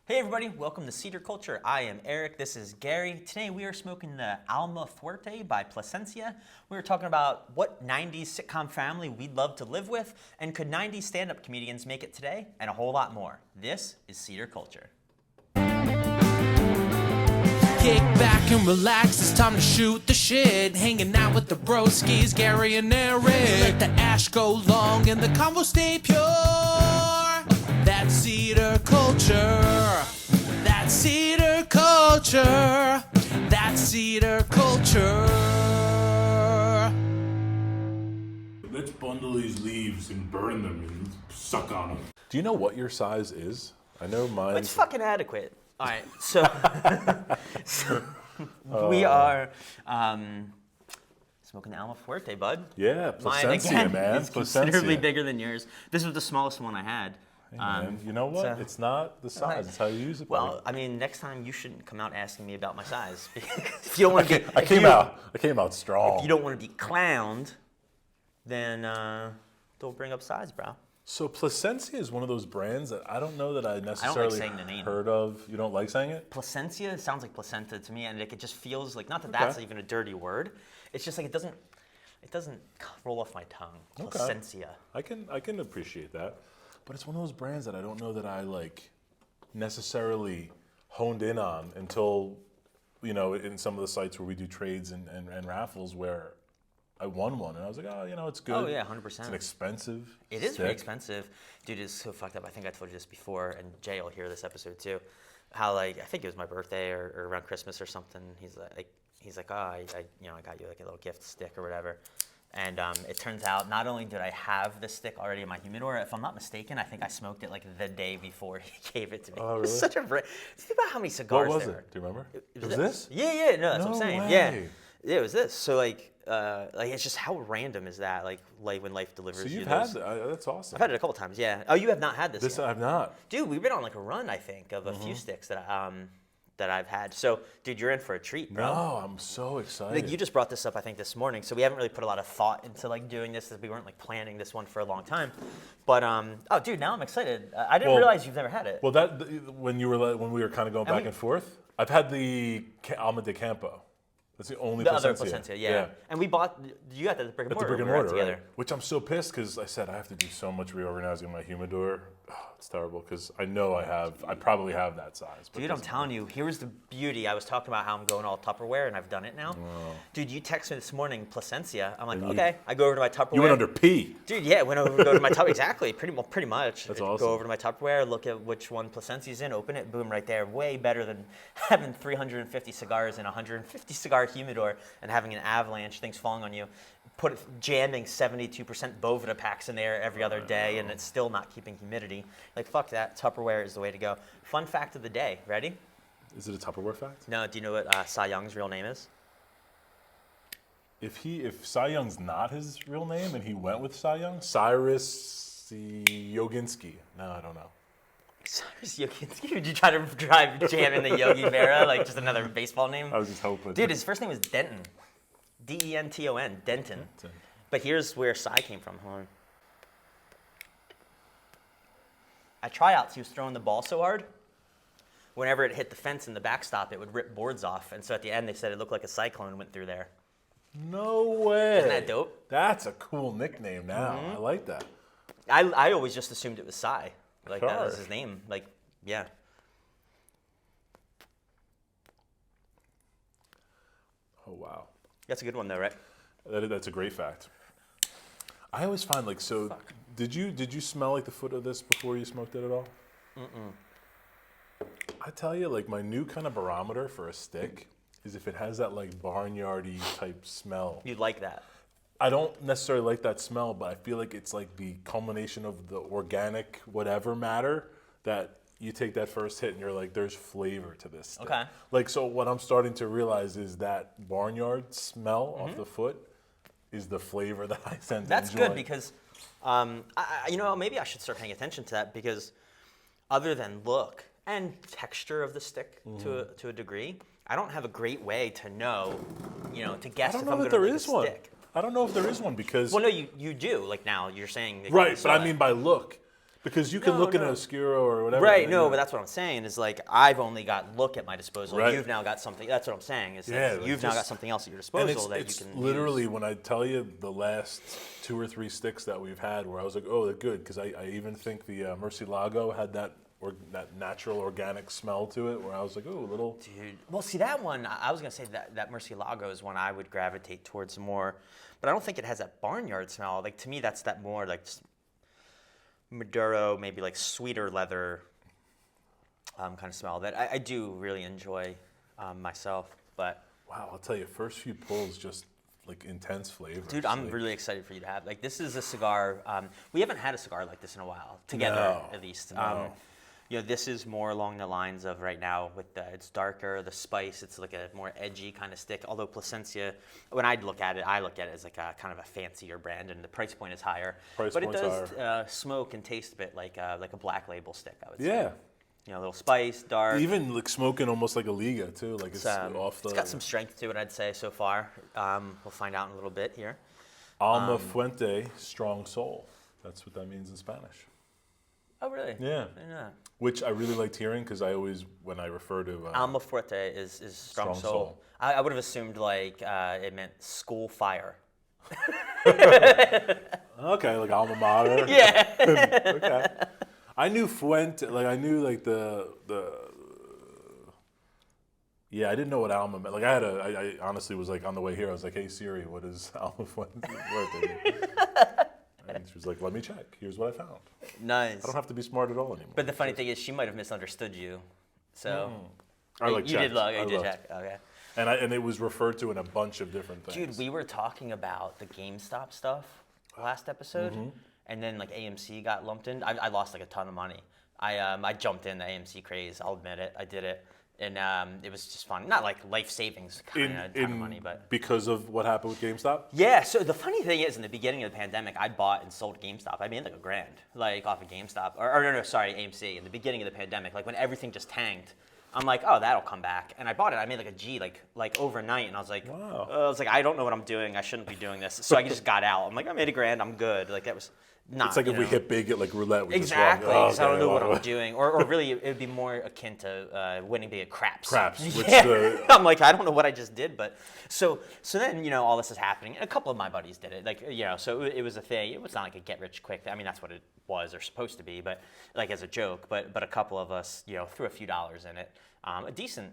Hey everybody, welcome to Cedar Culture. I am Eric, this is Gary. Today we are smoking the Alma Fuerte by Plasencia. We were talking about what 90s sitcom family we'd love to live with, and could 90s stand-up comedians make it today, and a whole lot more. This is Cedar Culture. Kick back and relax, it's time to shoot the shit. Hanging out with the broskies, Gary and Eric. Let the ash go long and the convo stay pure. That's Cedar Culture. That's Cedar Culture. That's Cedar Culture. Let's bundle these leaves and burn them and suck on them. Do you know what your size is? I know mine. It's fucking adequate. All right, so, we are smoking the Alma Fuerte, bud. Yeah, Mine, Plasencia, again, man. is considerably Plasencia. bigger than yours. This was the smallest one I had. Hey, man, you know what? so- It's not the size. It's how you use it. buddy. Well, I mean, next time you shouldn't come out asking me about my size. If you don't want to be, I came out strong. If you don't want to be clowned, then don't bring up size, bro. So Plasencia is one of those brands that I don't know that I necessarily saying the name. heard of. You don't like saying it? Plasencia sounds like placenta to me, and it just feels like, not that that's even a dirty word. It's just like it doesn't roll off my tongue. Okay. Plasencia. I can appreciate that, but it's one of those brands that I don't know that I like necessarily honed in on until, you know, in some of the sites where we do trades and raffles where I won one and I was like, oh, you know, it's good. Oh yeah, 100%. It's an expensive. It is pretty stick. expensive. Dude, it's so fucked up. I think I told you this before, and Jay will hear this episode too. How, like, I think it was my birthday or around Christmas or something. He's like, oh, I got you like a little gift stick or whatever. And it turns out not only did I have this stick already in my humidor, if I'm not mistaken, I think I smoked it like the day before he gave it to me. Oh, It was really? such a think about how many cigars What was there were. it? Do you remember? It was this? Yeah, no, that's what I'm No saying. way. Yeah, it was this. So like it's just, how random is that? Like when life delivers So you you've those. had that. That's awesome. I've had it a couple times, yeah. Oh, you have not had this This yet. I've not. Dude, we've been on like a run, I think, of a few sticks that I've had. So, dude, you're in for a treat, bro. No, I'm so excited. Like, you just brought this up, I think, this morning. So we haven't really put a lot of thought into like doing this. We weren't like planning this one for a long time. But oh, dude, now I'm excited. I didn't realize you've never had it. Well, when we were kind of going back and forth, I've had the Alma de Campo. That's the only the Plasencia. other Plasencia, yeah. And we bought. You got the brick and At the mortar. brick and we were out mortar, together. right? Which I'm so pissed because I said I have to do so much reorganizing my humidor. Oh, it's terrible because I know I probably have that size. But Dude, I'm telling you, here's the beauty. I was talking about how I'm going all Tupperware, and I've done it now. Wow. Dude, you text me this morning, Plasencia. I'm like, okay. I go over to my Tupperware. You went under P. Dude, yeah, go to my Tupperware. Exactly, pretty much. That's Go awesome. over to my Tupperware, look at which one Plasencia's in, open it, boom, right there. Way better than having 350 cigars in a 150 cigar humidor and having an avalanche, things falling on you. Jamming 72% Boveda packs in there every other day, and it's still not keeping humidity. Like, fuck that. Tupperware is the way to go. Fun fact of the day. Ready? Is it a Tupperware fact? No, do you know what Cy Young's real name is? If Cy Young's not his real name and he went with Cy Young, Cyrus Yoginski. No, I don't know. Cyrus Yogi. Would you try to jam in the Yogi Berra, like just another baseball name? I was just hoping. Dude, his first name was Denton. Denton. Denton. But here's where Cy came from. Hold on. At tryouts, he was throwing the ball so hard, whenever it hit the fence in the backstop, it would rip boards off. And so at the end, they said it looked like a cyclone went through there. No way. Isn't that dope? That's a cool nickname now. Mm-hmm. I like that. I always just assumed it was Cy. Like, that was Sure. his name. Like, yeah. Oh, wow. That's a good one, though, right? That's a great fact. I always find like so. Did you smell like the foot of this before you smoked it at all? I tell you, like my new kind of barometer for a stick is if it has that like barnyardy type smell. You'd like that. I don't necessarily like that smell, but I feel like it's like the culmination of the organic whatever matter that you take that first hit and you're like, there's flavor to this stick. Okay. Like, so what I'm starting to realize is that barnyard smell off the foot is the flavor that I tend to That's enjoy. good because, maybe I should start paying attention to that because other than look and texture of the stick to a degree, I don't have a great way to know, to guess I if don't I'm know going that to there like is a one. stick. I don't know if there is one because Well, no, you do. Like now, you're saying. That right, you but saw I it. mean by look. Because you can look at an Oscuro or whatever. Right, no, but that's what I'm saying is like I've only got look at my disposal. Right. You've now got something. That's what I'm saying is Yeah, that like you've now just- got something else at your And disposal that it's you can literally use. when I tell you the last 2 or 3 sticks that we've had where I was like, oh, they're good. Because I even think the Murcielago had that natural organic smell to it where I was like, oh, a little. Dude, well, see that one. I was gonna say that Murcielago is one I would gravitate towards more, but I don't think it has that barnyard smell. Like to me, that's that more like just Maduro, maybe like sweeter leather kind of smell that I do really enjoy myself. But Wow, I'll tell you, first few pulls just like intense flavor. dude, I'm really excited for you to have. Like this is a cigar. We haven't had a cigar like this in a while together, No, at least. no. You know, this is more along the lines of right now with it's darker, the spice. It's like a more edgy kind of stick. Although Plasencia, when I look at it as like a kind of a fancier brand, and the price point is higher. Price but it point's does smoke and taste a bit like a Black Label stick, I would say. Yeah. You know, a little spice, dark. Even like smoking almost like a Liga too. Like it's off the. It's got some strength to it, I'd say, so far. We'll find out in a little bit here. Alma Fuerte, strong soul. That's what that means in Spanish. Oh, really? Yeah. I didn't know that. Which I really liked hearing because I always, when I refer to. Alma Fuerte is strong Strong soul. soul. I would have assumed like it meant school fire. Okay, like alma mater. Yeah. Okay. I knew Fuente, like I knew like the. Yeah, I didn't know what alma meant. Like I honestly was like on the way here, I was like, hey Siri, what is alma Fuente? And she was like, let me check. Here's what I found. Nice. I don't have to be smart at all anymore. But the funny thing is, she might have misunderstood you. So I like you did checked. look. I You did looked. check. Okay. And it was referred to in a bunch of different things. Dude, we were talking about the GameStop stuff last episode, and then like AMC got lumped in. I lost like a ton of money. I jumped in the AMC craze. I'll admit it. I did it, and it was just fun. Not like life savings kind of ton of money, but because of what happened with GameStop. yeah. So the funny thing is, in the beginning of the pandemic, I bought and sold GameStop. I made like $1,000, like off of GameStop, or no, sorry, AMC. In the beginning of the pandemic, like when everything just tanked. I'm like, oh, that'll come back, and I bought it. I made like a G, like overnight, and I was like, Wow. I don't know what I'm doing. I shouldn't be doing this. So I just got out. I'm like, I made $1,000. I'm good. Like that was not. It's like if we know. hit big at like roulette. We Exactly, just run, because I don't know what okay, I'm doing, or really, it would be more akin to winning big at craps. Craps, which I'm like, I don't know what I just did, but so then all this is happening, and a couple of my buddies did it, like so it was a thing. It was not like a get rich quick. I mean, that's what it was or supposed to be, but like as a joke. But a couple of us, threw a few dollars in it, a decent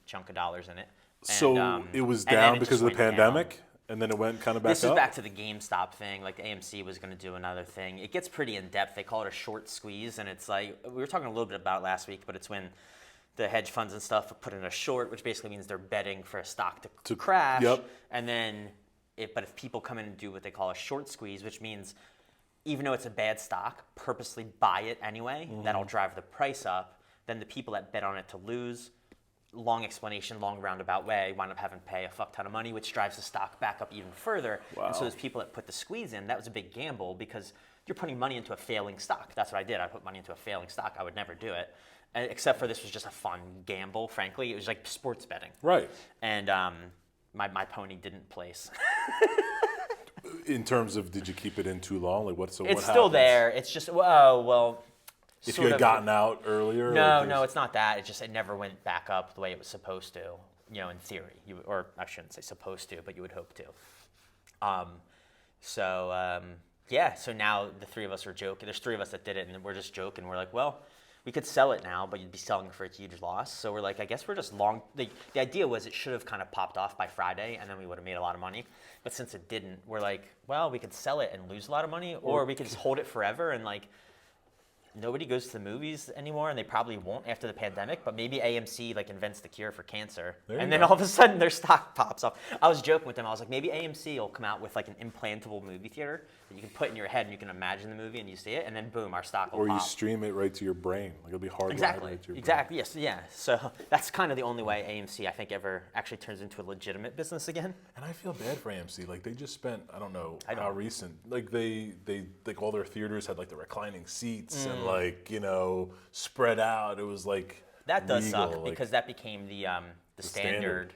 chunk of dollars in it. So And, it was and then down it because just of the went down. pandemic, and then it went kind of back This up. is back to the GameStop thing. Like the AMC was going to do another thing. It gets pretty in depth. They call it a short squeeze, and it's like we were talking a little bit about it last week, but it's when the hedge funds and stuff put in a short, which basically means they're betting for a stock to crash. Yep. And then, but if people come in and do what they call a short squeeze, which means even though it's a bad stock, purposely buy it anyway, that'll drive the price up. Then the people that bet on it to lose. Long explanation, long roundabout way, wind up having to pay a fuck ton of money, which drives the stock back up even further. And so those people that put the squeeze in, that was a big gamble because you're putting money into a failing stock. That's what I did. I put money into a failing stock. I would never do it, except for this was just a fun gamble, frankly. It was like sports betting. Right. And my pony didn't place. In terms of, did you keep it in too long? Like what? So It's what still happens? there. It's just, well. If sort you had of- gotten out earlier. No, it's not that. It never went back up the way it was supposed to. In theory, or I shouldn't say supposed to, but you would hope to. So now the three of us are joking. There's 3 of us that did it, and we're just joking. We're like, well, we could sell it now, but you'd be selling for a huge loss. So we're like, I guess we're just long. The idea was it should have kind of popped off by Friday, and then we would have made a lot of money. But since it didn't, we're like, well, we could sell it and lose a lot of money, or we could just hold it forever and like. Nobody goes to the movies anymore, and they probably won't after the pandemic. But maybe AMC like invents the cure for cancer, and then all of a sudden their stock pops up. I was joking with them. I was like, maybe AMC will come out with like an implantable movie theater that you can put in your head, and you can imagine the movie, and you see it, and then boom, our stock will Or pop. you stream it right to your brain. Like it'll be hard. Exactly. Right to your Exactly. Yes. Yeah. So that's kind of the only way AMC I think ever actually turns into a legitimate business again. And I feel bad for AMC. Like they just spent, I don't know I how know. recent. Like they like all their theaters had like the reclining seats and like spread out. It was like That does regal, suck like, because that became the standard.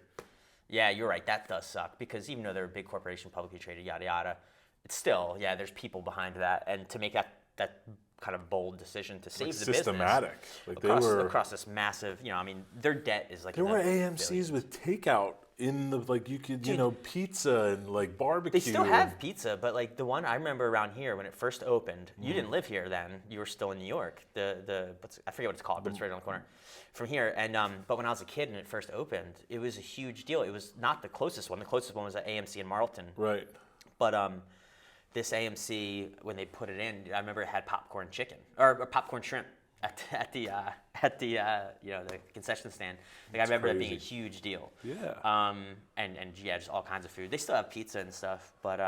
Yeah, you're right. That does suck because even though they're a big corporation, publicly traded, yada yada, it's still there's people behind that, and to make that kind of bold decision to save Like the systematic. business Like across, they were across this massive, I mean, their debt is like there in were the AMC's billions. with takeout in the like you could pizza and like barbecue. They still have pizza, but like the one I remember around here when it first opened, you didn't live here then. You were still in New York. I forget what it's called, but it's right on the corner from here. And but when I was a kid and it first opened, it was a huge deal. It was not the closest one. The closest one was at AMC in Marlton. Right. But this AMC, when they put it in, I remember it had popcorn chicken or popcorn shrimp at the the concession stand. Like I remember that being a huge deal. Yeah. And yeah, just all kinds of food. They still have pizza and stuff, but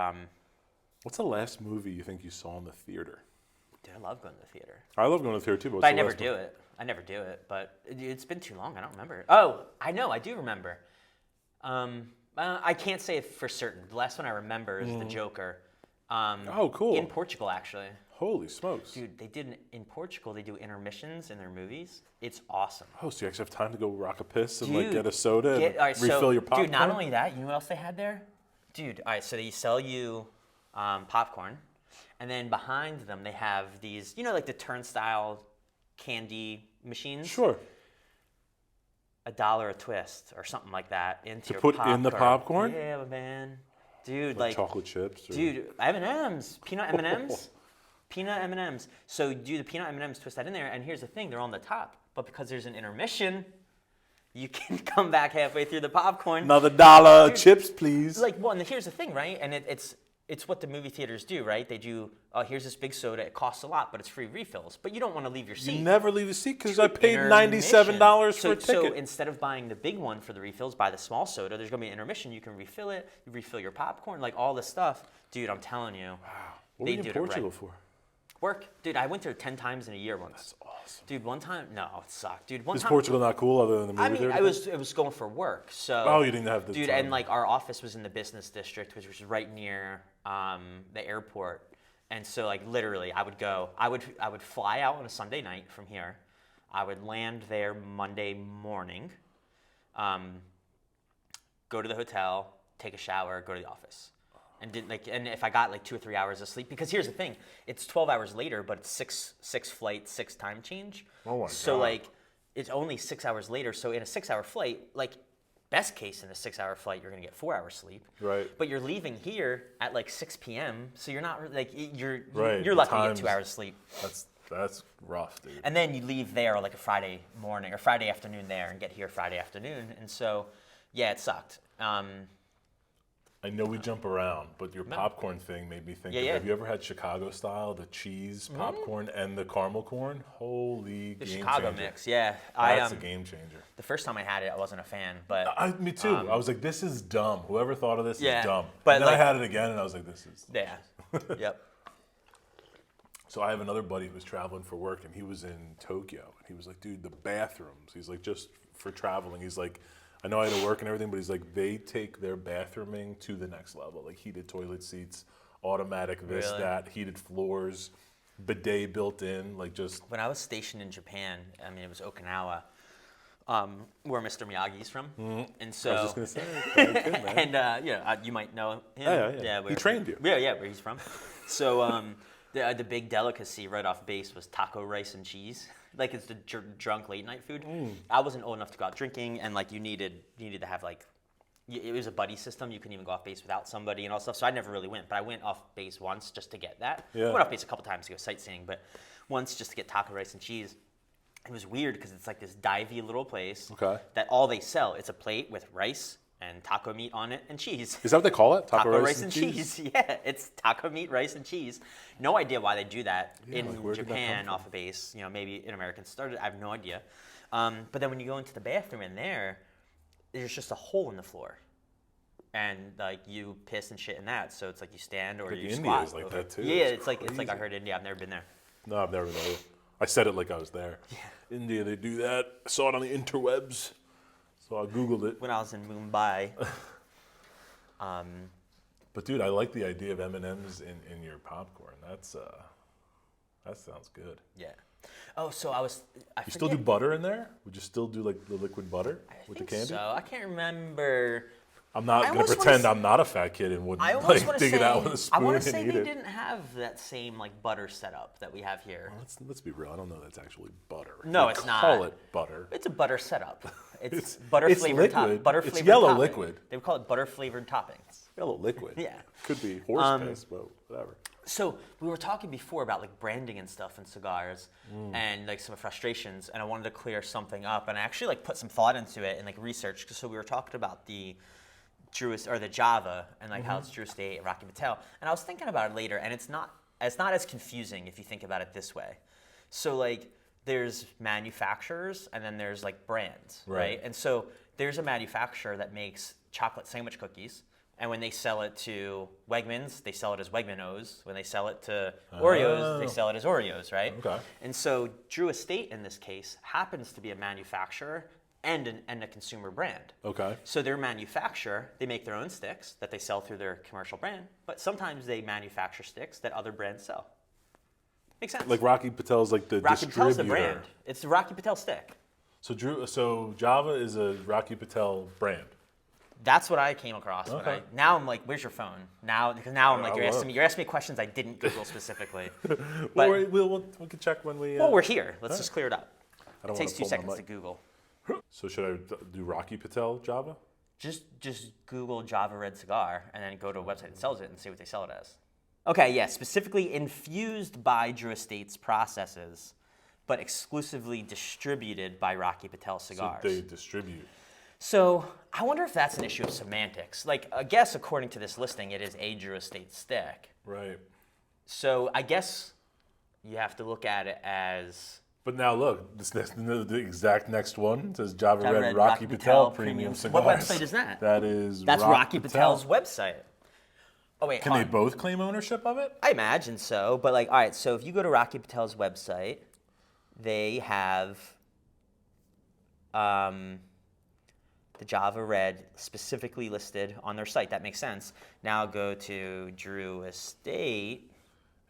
What's the last movie you think you saw in the theater? dude, I love going to the theater. I love going to the theater too, but, But I never do it. I never do it. But it's been too long. I don't remember. Oh, I know. I do remember. I can't say it for certain. The last one I remember is The Joker. Oh, cool. In Portugal, actually. Holy smokes. Dude, in Portugal, they do intermissions in their movies. It's awesome. Oh, so you actually have time to go rock a piss and Dude, like get a soda and all right, refill your popcorn? Dude, not only that, you know what else they had there? Dude, all right, so they sell you popcorn, and then behind them they have these, like the turnstile candy machines. Sure. $1 a twist or something like that into your put popcorn. in the popcorn? Yeah, man. Dude, Like chocolate chips? Or... Dude, M&Ms, peanut M&Ms. Peanut M&Ms. So do the peanut M&Ms, twist that in there, and here's the thing, they're on the top. But because there's an intermission, you can come back halfway through the popcorn. Another $1 chips, please. Like, well, and here's the thing, right? And it's what the movie theaters do, right? They do, here's this big soda, it costs a lot, but it's free refills. But you don't want to leave your seat. You never leave the seat because I paid Intermission. $97 for a ticket. So instead of buying the big one for the refills, buy the small soda. There's going to be an intermission. You can refill it. You refill your popcorn, like all this stuff. Dude, I'm telling you. Wow. What were you in Portugal for? Work. Dude, I went there 10 times in a year once. That's awesome. Dude, one time, no, it sucked. Dude, one Is time. Portugal not cool other than the movie I mean, theater? it was going for work. So. Oh, you didn't have the Dude, time. and like our office was in the business district, which was right near the airport. And so like literally, I would fly out on a Sunday night from here. I would land there Monday morning, go to the hotel, take a shower, go to the office. And if I got like 2 or 3 hours of sleep, because here's the thing, it's 12 hours later, but it's six flights, 6 time change. Oh my so God. like, it's only 6 hours later. So in a 6-hour flight, like best case in a 6-hour flight, you're gonna get 4 hours sleep. Right. But you're leaving here at like 6 p.m. So you're not like you're Right, you're the lucky to get times- 2 hours sleep. That's rough, dude. And then you leave there like a Friday morning or Friday afternoon there, and get here Friday afternoon. And so, yeah, it sucked. I know we jump around, but your popcorn thing made me think of, Yeah. have you ever had Chicago style, the cheese popcorn and the caramel corn? Holy The game Chicago changer. mix, yeah. That's a game changer. The first time I had it, I wasn't a fan, but Me too. I was like, this is dumb. Whoever thought of this Yeah, is dumb. but And then I like- had it again, and I was like, this is... yeah, yep. So I have another buddy who was traveling for work, and he was in Tokyo. And he was like, dude, the bathrooms. He's like, just for traveling. He's like, I know I had to work and everything, but he's like, they take their bathrooming to the next level. Like heated toilet seats, automatic this, Really? that, heated floors, bidet built in, like just... When I was stationed in Japan, I mean, it was Okinawa, where Mr. Miyagi's from, and so. I was just going to say, good, man. And you might know him. Yeah. He trained you. Yeah, where he's from. So the big delicacy right off base was taco rice and cheese. Like it's the drunk late night food. I wasn't old enough to go out drinking, and like you needed to have like, it was a buddy system. You couldn't even go off base without somebody and all stuff. So I never really went, but I went off base once just to get that. Yeah. I went off base a couple times to go sightseeing, but once just to get taco rice and cheese. It was weird because it's like this divey little place that all they sell. It's a plate with rice and taco meat on it and cheese. Is that what they call it? Taco rice and cheese. Yeah, it's taco meat, rice, and cheese. No idea why they do that in like, where did that Japan come from? off a base. Maybe an American started. I have no idea. But then when you go into the bathroom in there, there's just a hole in the floor, and like you piss and shit in that. So it's like you stand or Like you India squat. is like over. that, too. Yeah, It's it's like I crazy. heard India. I've never been there. No, I've never been there. I said it like I was there. Yeah. India, they do that. I saw it on the interwebs, so I Googled it. When I was in Mumbai. But dude, I like the idea of M&Ms in your popcorn. That sounds good. Yeah. Oh, so I You still do butter in there? Would you still do like the liquid butter with the think candy? So I can't remember. I'm not I gonna almost wanna pretend s- I'm not a fat kid and wouldn't I almost want to dig say it out with a I spoon want and to say eat they it. didn't have that same like butter setup that we have here. Let's be real. I don't know that's actually butter. No, They it's call not. it butter. It's a butter setup. It's It's- butter it's flavored liquid. butter It's flavored yellow topping. liquid. They would call it butter flavored toppings. Yellow liquid. Yeah. Could be horse piss, but whatever. So we were talking before about like branding and stuff in cigars and like some frustrations, and I wanted to clear something up, and I actually like put some thought into it and like research. So we were talking about the the Java and like how it's Drew Estate and Rocky Patel, and I was thinking about it later, and it's not as confusing if you think about it this way. So like there's manufacturers and then there's like brands, right? And so there's a manufacturer that makes chocolate sandwich cookies. And when they sell it to Wegmans, they sell it as Wegman-O's. When they sell it to Oreos, they sell it as Oreos, right? Okay. And so Drew Estate, in this case, happens to be a manufacturer and a consumer brand. Okay. So their manufacturer, they make their own sticks that they sell through their commercial brand, but sometimes they manufacture sticks that other brands sell. Makes sense. Like Rocky Patel's like the Rocky distributor. Patel's the brand. It's the Rocky Patel stick. So Java is a Rocky Patel brand. That's what I came across. Okay. Now I'm like, where's your phone? Because now I'm like, I you're love- asking me questions I didn't Google specifically. Well, But we can check when we. well, we're here. Let's just clear it up. I don't It takes wanna 2 pull my seconds to mic. Google. So should I do Rocky Patel Java? Just Google Java Red Cigar and then go to a website that sells it and see what they sell it as. Okay, yeah, specifically infused by Drew Estate's processes, but exclusively distributed by Rocky Patel Cigars. So they distribute. So I wonder if that's an issue of semantics. Like, I guess according to this listing, it is a Drew Estate stick. Right. So I guess you have to look at it as But now look, the exact next one says Java Java Red Red Rocky Rocky Patel Patel Premium Premium. Cigars. What website is that? That's Rocky Patel's website. Oh wait, Can hold they on. both claim ownership of it? I imagine so, but like, all right. So if you go to Rocky Patel's website, they have the Java Red specifically listed on their site. That makes sense. Now go to Drew Estate.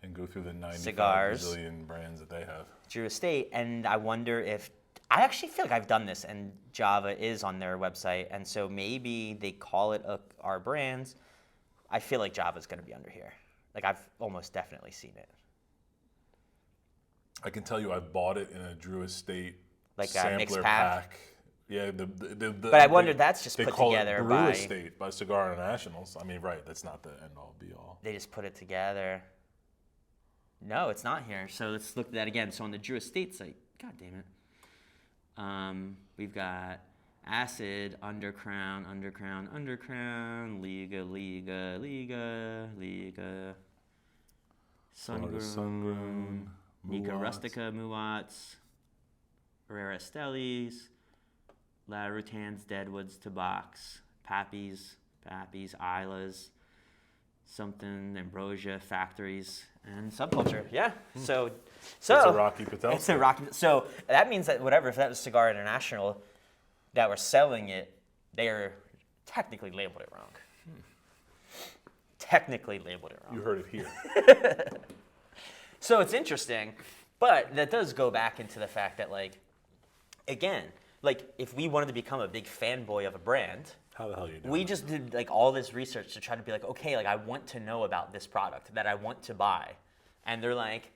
And go through the 95 Cigars. bazillion brands that they have. Drew Estate, and I wonder if I actually feel like I've done this, and Java is on their website, and so maybe they call it our brands. I feel like Java's going to be under here. Like I've almost definitely seen it. I can tell you I bought it in a Drew Estate Like a sampler mixed pack? Yeah, But I wonder that's just they put call together it Brew by Estate by Cigar Internationals. I mean, right? That's not the end all be all. they just put it together. No, it's not here. So let's look at that again. So on the Drew Estate site, God damn it, we've got Acid, Undercrown, Liga, Sungrown, Nika Muats. Rustica, Muats, Herrera Stellis, La Rutans, Deadwoods, Tabacs, Pappy's, Islas, something, Ambrosia, Factories, and Subculture. Yeah. So It's a Rocky Patel. It's a Rocky. So that means that whatever, if that was Cigar International that were selling it, they are technically labeled it wrong. Technically labeled it wrong. You heard it here. So it's interesting, but that does go back into the fact that, like, again, like if we wanted to become a big fanboy of a brand, How the hell you doing? we just did like all this research to try to be like, okay, like I want to know about this product that I want to buy, and they're like,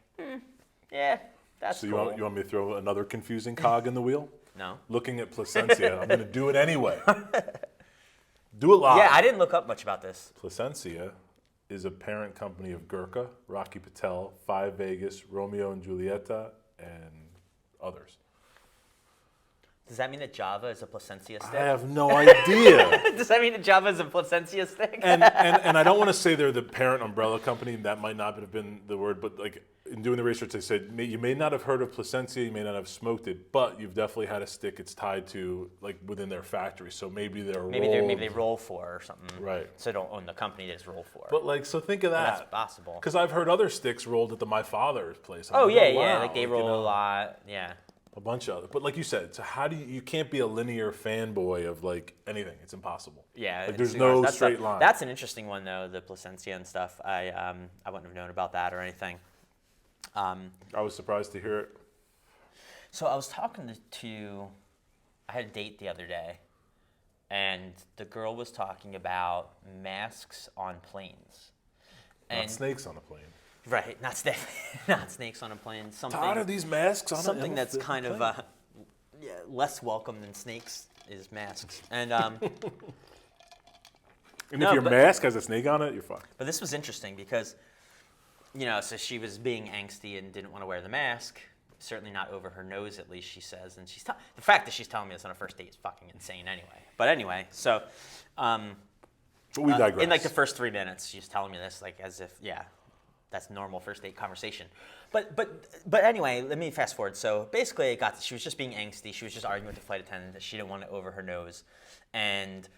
yeah, that's So cool. you want me to throw another confusing cog in the wheel? No. Looking at Plasencia, I'm going to do it anyway. Do it live. Yeah, I didn't look up much about this. Plasencia is a parent company of Gurkha, Rocky Patel, Five Vegas, Romeo and Julieta, and others. Does that mean that Java is a Plasencia stick? I have no idea. Does that mean that Java is a Plasencia stick? and I don't want to say they're the parent umbrella company. That might not have been the word, but like in doing the research, they said you may not have heard of Plasencia, you may not have smoked it, but you've definitely had a stick it's tied to like within their factory. So maybe they're maybe rolled. they roll for or something. Right. So they don't own the company, they just roll for. But like, so think of that. That's possible. Because I've heard other sticks rolled at my father's place. I'm Oh like, yeah, yeah. wow, Like they you roll know, a lot. Yeah. a bunch of other. But like you said, so how do you can't be a linear fanboy of like anything. It's impossible. Yeah. Like it's there's cigars. no That's straight line. That's an interesting one though, the Plasencia and stuff. I wouldn't have known about that or anything. I was surprised to hear it. So I was talking to I had a date the other day, and the girl was talking about masks on planes. Not snakes on a plane. Right, not snakes on a plane. Something, Tired of these masks on something a that's plane. kind of less welcome than snakes is masks. And And No, if your but- mask has a snake on it, you're fine. but this was interesting because, so she was being angsty and didn't want to wear the mask. Certainly not over her nose, at least she says. And the fact that she's telling me this on a first date is fucking insane anyway. But anyway, so But we digress. in like the first 3 minutes, she's telling me this like as if, that's normal first date conversation. But anyway, let me fast forward. So basically, she was just being angsty. She was just arguing with the flight attendant that she didn't want it over her nose, and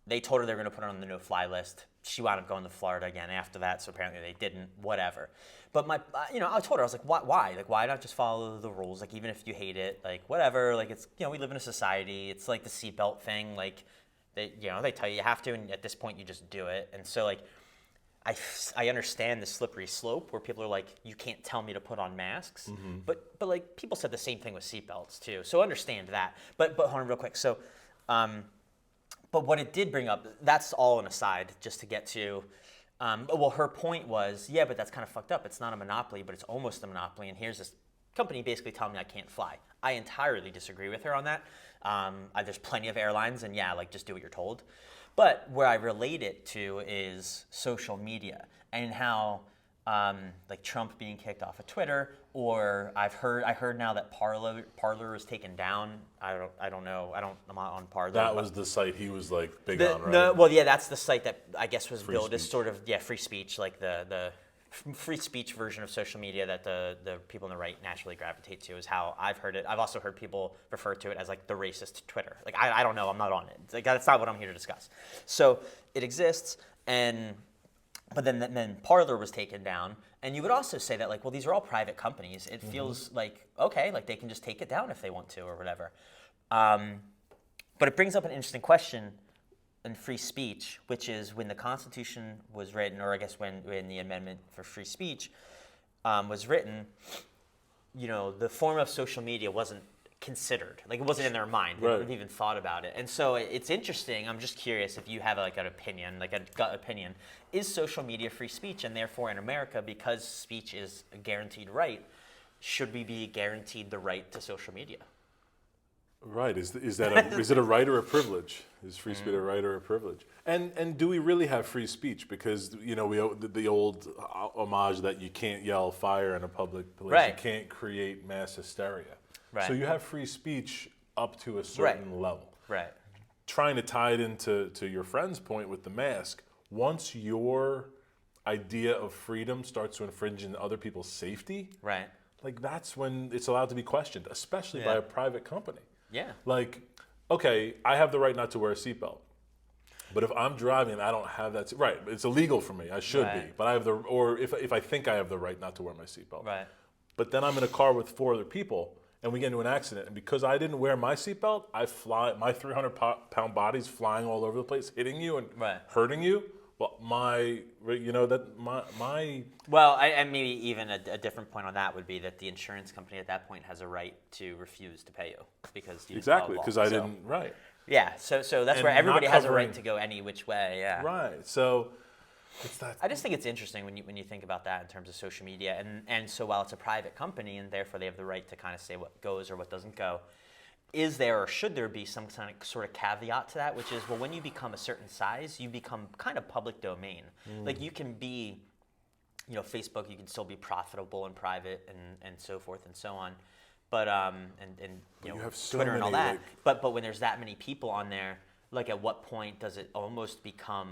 they told her they were going to put her on the no-fly list. She wound up going to Florida again after that, so apparently they didn't. Whatever. But I told her, I was like, why? Like, why not just follow the rules? Like, even if you hate it, like, whatever. Like, it's we live in a society. It's like the seatbelt thing. Like, they tell you have to, and at this point you just do it. And so like, I understand the slippery slope where people are like, you can't tell me to put on masks. But like, people said the same thing with seatbelts too. So understand that. But hold on real quick. So. But what it did bring up, that's all an aside, just to get to, her point was, but that's kind of fucked up. It's not a monopoly, but it's almost a monopoly. And here's this company basically telling me I can't fly. I entirely disagree with her on that. There's plenty of airlines, and just do what you're told. But where I relate it to is social media and how, like Trump being kicked off of Twitter, or I heard now that Parler is taken down. I don't know. I'm not on Parler. that was the site he was like big on, right? No, that's the site that I guess was Free billed as speech. sort of free speech, like the free speech version of social media that the people on the right naturally gravitate to is how I've heard it. I've also heard people refer to it as like the racist Twitter. Like I don't know. I'm not on it. It's like, that's not what I'm here to discuss. So it exists, but then Parler was taken down, and you would also say that like, well, these are all private companies. It feels like okay, like they can just take it down if they want to or whatever. But it brings up an interesting question in free speech, which is when the Constitution was written, or I guess when the Amendment for Free Speech was written, the form of social media wasn't considered. Like it wasn't in their mind. They Right. hadn't even thought about it. And so it's interesting. I'm just curious if you have like an opinion, like a gut opinion. Is social media free speech? And therefore in America, because speech is a guaranteed right, should we be guaranteed the right to social media? Right. Is it a right or a privilege? Is free speech a right or a privilege? And do we really have free speech? Because we the old homage that you can't yell fire in a public place. Right. You can't create mass hysteria. Right. So you have free speech up to a certain level. Right. Trying to tie it into your friend's point with the mask, once your idea of freedom starts to infringe on other people's safety, Right. like that's when it's allowed to be questioned, especially by Yeah. a private company. Yeah. Like, okay, I have the right not to wear a seatbelt. But if I'm driving and I don't have that, right, it's illegal for me. I should be. Right. But I have or if I think I have the right not to wear my seatbelt. Right. But then I'm in a car with 4 other people and we get into an accident. And because I didn't wear my seatbelt, my 300-pound body's flying all over the place, hitting you and Right. hurting you. Well, my. Well, and maybe even a different point on that would be that the insurance company at that point has a right to refuse to pay you because you didn't follow Exactly, the law. because I So, didn't, right. Yeah, so that's And where everybody not has a covering- right to go any which way. Yeah. Right, so it's that. I just think it's interesting when you think about that in terms of social media, and so while it's a private company and therefore they have the right to kind of say what goes or what doesn't go, is there or should there be some kind of sort of caveat to that, which is, well, when you become a certain size, you become kind of public domain. Like you can be, Facebook, you can still be profitable and private and so forth and so on, but you have so Twitter and all many, that. But when there's that many people on there, like at what point does it almost become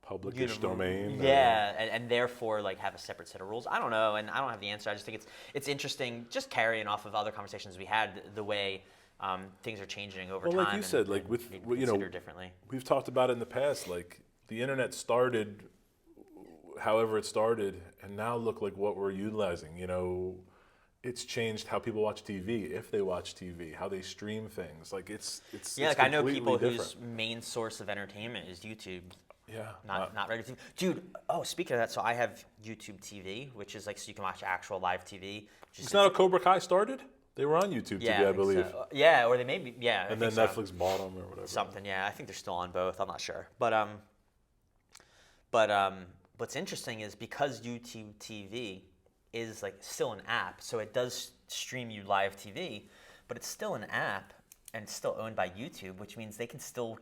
Public-ish domain. Yeah, and therefore like have a separate set of rules. I don't know, and I don't have the answer. I just think it's interesting, just carrying off of other conversations we had, the way things are changing over time. Well, like you said, like and with need to consider differently. we've talked about it in the past. Like the internet started, however it started, and now look like what we're utilizing. It's changed how people watch TV, if they watch TV, how they stream things. Like it's Like I know completely people different. whose main source of entertainment is YouTube. Yeah. Not regular TV. Dude, speaking of that, so I have YouTube TV, which is like so you can watch actual live TV. It's not how Cobra Kai started? They were on YouTube Yeah, TV, I think believe. so. Yeah, or they maybe, yeah. And then Netflix bought them or whatever. Something, yeah. I think they're still on both. I'm not sure. What's interesting is because YouTube TV is like still an app, so it does stream you live TV, but it's still an app and it's still owned by YouTube, which means they can still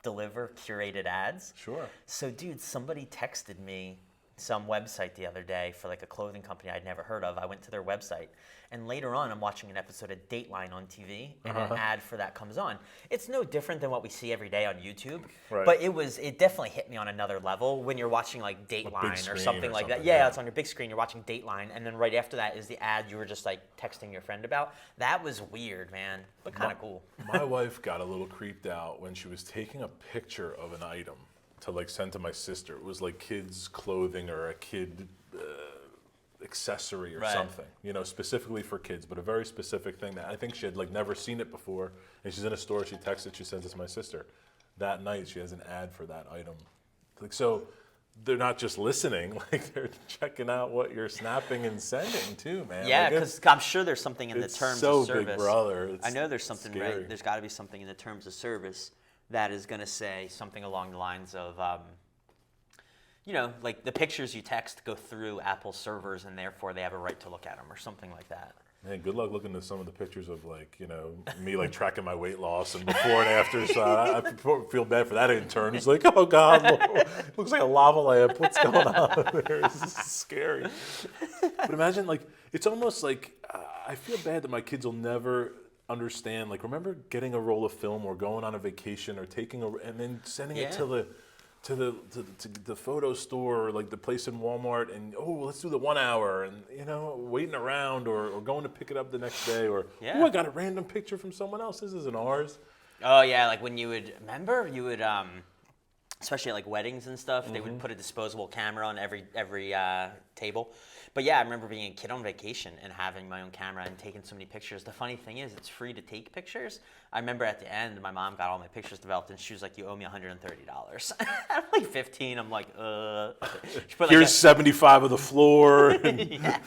deliver curated ads. Sure. So, dude, somebody texted me some website the other day for like a clothing company I'd never heard of. I went to their website, and later on I'm watching an episode of Dateline on TV, and an ad for that comes on. It's no different than what we see every day on YouTube, Right. but it definitely hit me on another level when you're watching like Dateline or something like that. Yeah, it's on your big screen, you're watching Dateline, and then right after that is the ad you were just like texting your friend about. That was weird, man, but kind of cool. My wife got a little creeped out when she was taking a picture of an item to like send to my sister. It was like kids' clothing or a kid accessory or something, you know, specifically for kids, but a very specific thing that I think she had like never seen it before. And she's in a store, she texted, she sends it to my sister. That night she has an ad for that item. Like, so they're not just listening, like they're checking out what you're snapping and sending too, man. Yeah, Like, because I'm sure there's something in the it's terms so of service. Big Brother. It's I know there's something, scary. right? There's got to be something in the terms of service that is going to say something along the lines of, you know, like the pictures you text go through Apple's servers and therefore they have a right to look at them or something like that. Man, good luck looking at some of the pictures of like, you know, me like tracking my weight loss and before and after. So I feel bad for that intern. He's like, oh God, looks like a lava lamp. What's going on there? This is scary. But imagine like, it's almost like, I feel bad that my kids will never understand. Like, remember getting a roll of film or going on a vacation or taking and then sending it to the photo store or like the place in Walmart and let's do the 1 hour and you know waiting around or going to pick it up the next day or I got a random picture from someone else, this isn't ours. Oh yeah, like when you would especially at like weddings and stuff, they would put a disposable camera on every table. But yeah, I remember being a kid on vacation and having my own camera and taking so many pictures. The funny thing is, it's free to take pictures. I remember at the end, my mom got all my pictures developed, and she was like, "You owe me $130." I'm like 15. I'm like, She put, like, Here's 75 of the floor. yeah,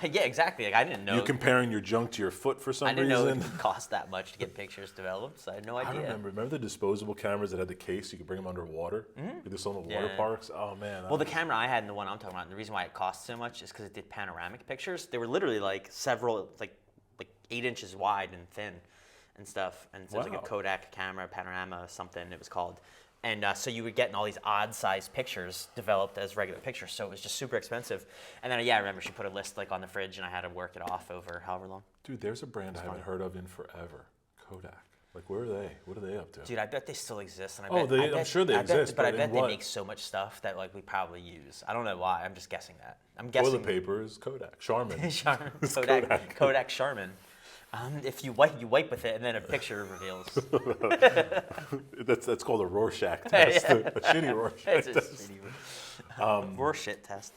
exactly. Like I didn't know. You comparing your junk to your foot for some reason. I didn't know it would cost that much to get pictures developed, so I had no idea. I remember the disposable cameras that had the case, you could bring them underwater? You did some of the water parks? Oh man. Well, the camera I had and the one I'm talking about, and the reason why it cost so much is because it did panoramic pictures. They were literally like several, like 8 inches wide and thin and stuff. And so it was like a Kodak camera, panorama, something it was called. And so you were getting all these odd-sized pictures developed as regular pictures. So it was just super expensive. And then, I remember she put a list like on the fridge, and I had to work it off over however long. Dude, there's a brand I haven't heard of in forever. Kodak. Like, where are they? What are they up to? Dude, I bet they still exist. And I'm sure they exist. But I bet they make so much stuff that like we probably use. I don't know why. I'm just guessing that. I'm guessing. Toilet paper is Kodak. Charmin. Kodak Charmin. If you wipe with it, and then a picture reveals. that's called a Rorschach test. A shitty Rorschach test. Rorschach test.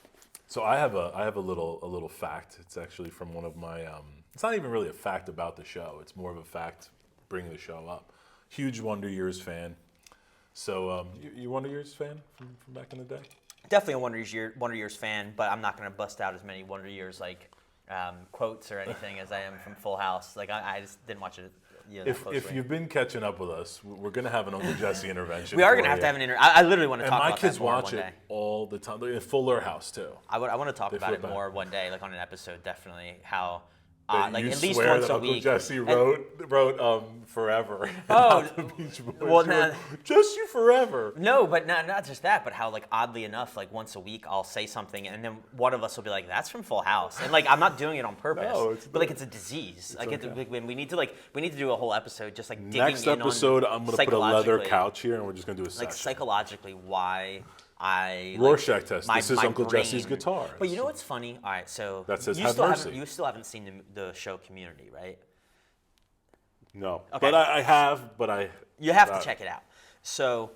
So I have a little fact. It's actually from one of my. It's not even really a fact about the show. It's more of a fact bringing the show up. Huge Wonder Years fan. So you Wonder Years fan from back in the day? Definitely a Wonder Years fan, but I'm not going to bust out as many Wonder Years like quotes or anything as I am from Full House. Like I just didn't watch it. If you've been catching up with us, we're going to have an Uncle Jesse intervention. We are going to have an intervention. I literally want to talk about that And more my kids watch one it day. all the time. They're in Fuller House too. I want to talk about it more one day, like on an episode, definitely. How like you at least swear once that a Uncle week. Jesse wrote Forever. Oh, the Beach Boys. well, You're like, Just You Forever. No, but not just that, but how like oddly enough, like once a week I'll say something, and then one of us will be like, "That's from Full House," and like I'm not doing it on purpose, but like it's a disease. Like when we need to do a whole episode just like digging Next in episode, on I'm going to put a leather couch here, and we're just going to do a like section. psychologically why. Rorschach test. This is Uncle brain. Jesse's guitar. But you know what's funny? All right, so that says you still haven't seen the show Community, right? No, Okay. but You have to check it out. So,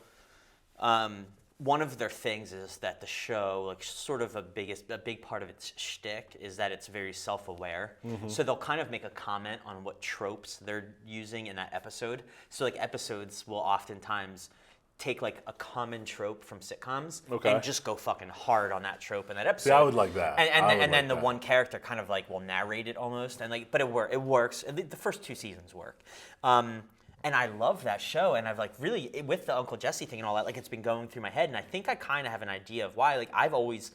one of their things is that the show, like, sort of a big part of its shtick is that it's very self-aware. Mm-hmm. So they'll kind of make a comment on what tropes they're using in that episode. So, like, episodes will oftentimes take like a common trope from sitcoms Okay. and just go fucking hard on that trope in that episode. See, I would like that. And then the one character kind of like will narrate it almost, and like, but it works. The first 2 seasons work. And I love that show, and I've like really, with the Uncle Jesse thing and all that, like it's been going through my head, and I think I kind of have an idea of why. Like I've always,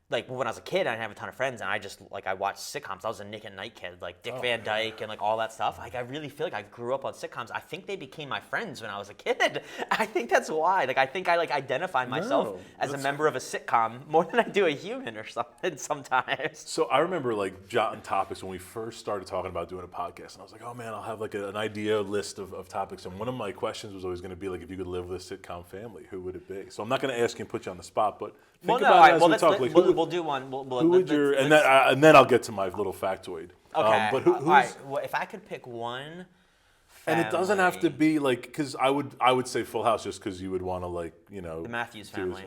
like when I was a kid, I didn't have a ton of friends, and I just like I watched sitcoms. I was a Nick at Night kid, like Dick Van Dyke and like all that stuff. Like I really feel like I grew up on sitcoms. I think they became my friends when I was a kid. I think that's why. Like I think I like identify myself as a member of a sitcom more than I do a human or something sometimes. So I remember like jotting topics when we first started talking about doing a podcast, and I was like, oh man, I'll have like an idea list of topics. And one of my questions was always going to be like, if you could live with a sitcom family, who would it be? So I'm not going to ask you and put you on the spot, but think about it as we talk. Like, we'll do one. Who would your and then I'll get to my little factoid. Okay. But who's, all right. Well, if I could pick one. and it doesn't have to family- be like, because I would say Full House just because you would want to like, you know, The Matthews do family.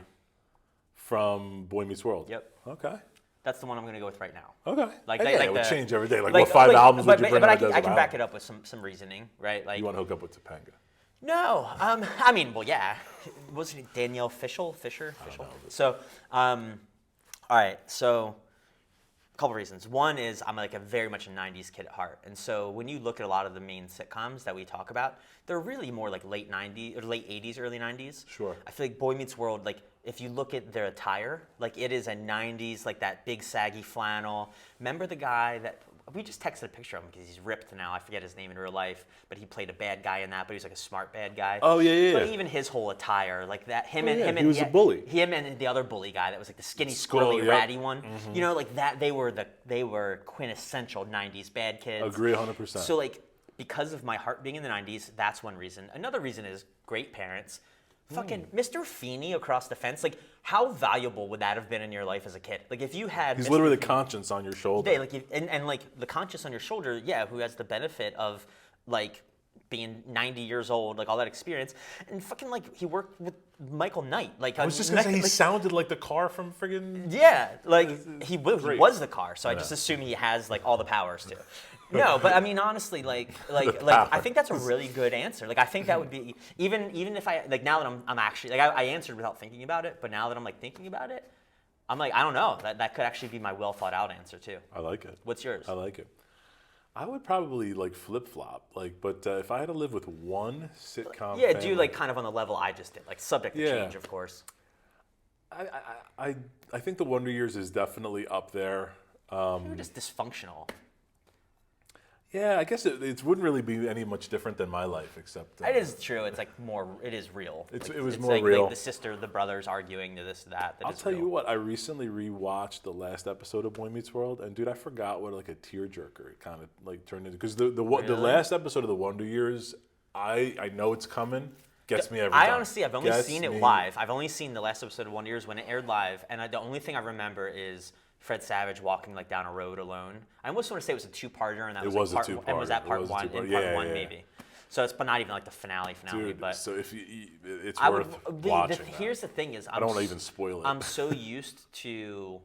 from Boy Meets World. Yep. Okay. That's the one I'm going to go with right now. Okay. Like And they- yeah, like it would the- change every day. Like what 5 albums would you bring? But on I a can desert back island? it up with some reasoning, right? Like You want to hook up with Topanga? no, I mean, well, yeah, wasn't it Danielle Fisher? So, all right, so a couple reasons. One is I'm like a very much a '90s kid at heart, and so when you look at a lot of the main sitcoms that we talk about, they're really more like late '90s or late '80s, early '90s. Sure. I feel like Boy Meets World, like if you look at their attire, like it is a '90s, like that big saggy flannel. Remember the guy that we just texted a picture of him because he's ripped now. I forget his name in real life, but he played a bad guy in that. But he was like a smart bad guy. Oh yeah. But even his whole attire, like that, He was a yeah, bully. Him and the other bully guy that was like the skinny, Squirrely, squirrely, yep. ratty one. You know, like that. They were quintessential '90s bad kids. Agree 100%. So like because of my heart being in the '90s, that's one reason. Another reason is great parents. Fucking Mr. Feeney across the fence. Like, how valuable would that have been in your life as a kid? Like, if you had He's Mr. literally the Feeney- conscience on your shoulder. yeah, like and like the conscious on your shoulder, yeah, who has the benefit of like being 90 years old, like all that experience, and fucking like he worked with Michael Knight. Like I was just gonna say he sounded like the car from friggin'. yeah, like he Great. was the car, so I just assume he has like all the powers too. No, but I mean honestly, like I think that's a really good answer. Like I think that would be even if I like now that I'm actually like I answered without thinking about it, but now that I'm like thinking about it, I'm like I don't know that could actually be my well thought out answer too. I like it. What's yours? I like it. I would probably like flip flop, like, but if I had to live with one sitcom, Yeah, family, do like kind of on the level I just did, like subject to Yeah. change, of course. I think the Wonder Years is definitely up there. You're just dysfunctional. Yeah, I guess it wouldn't really be any much different than my life, except It is true. It's like it is real. It Like, was it's more like, real. Like the brothers arguing to this, that. I'll tell you what, I recently rewatched the last episode of Boy Meets World, and dude, I forgot what like a tearjerker it kind of like turned into, because the last episode of the Wonder Years, I know it's coming, gets me every time. I honestly, I've only Gets seen it me. live. I've only seen the last episode of Wonder Years when it aired live, and the only thing I remember is Fred Savage walking like down a road alone. I almost want to say it was a two-parter, and that It was, was like, a part, and was that two-parter. It part was a one? two-parter. In part Yeah, one, yeah. maybe. So it's but not even like the finale, Dude, but so if it's I worth watching. that. Here's the thing: is I don't want to even spoil it. I'm so used to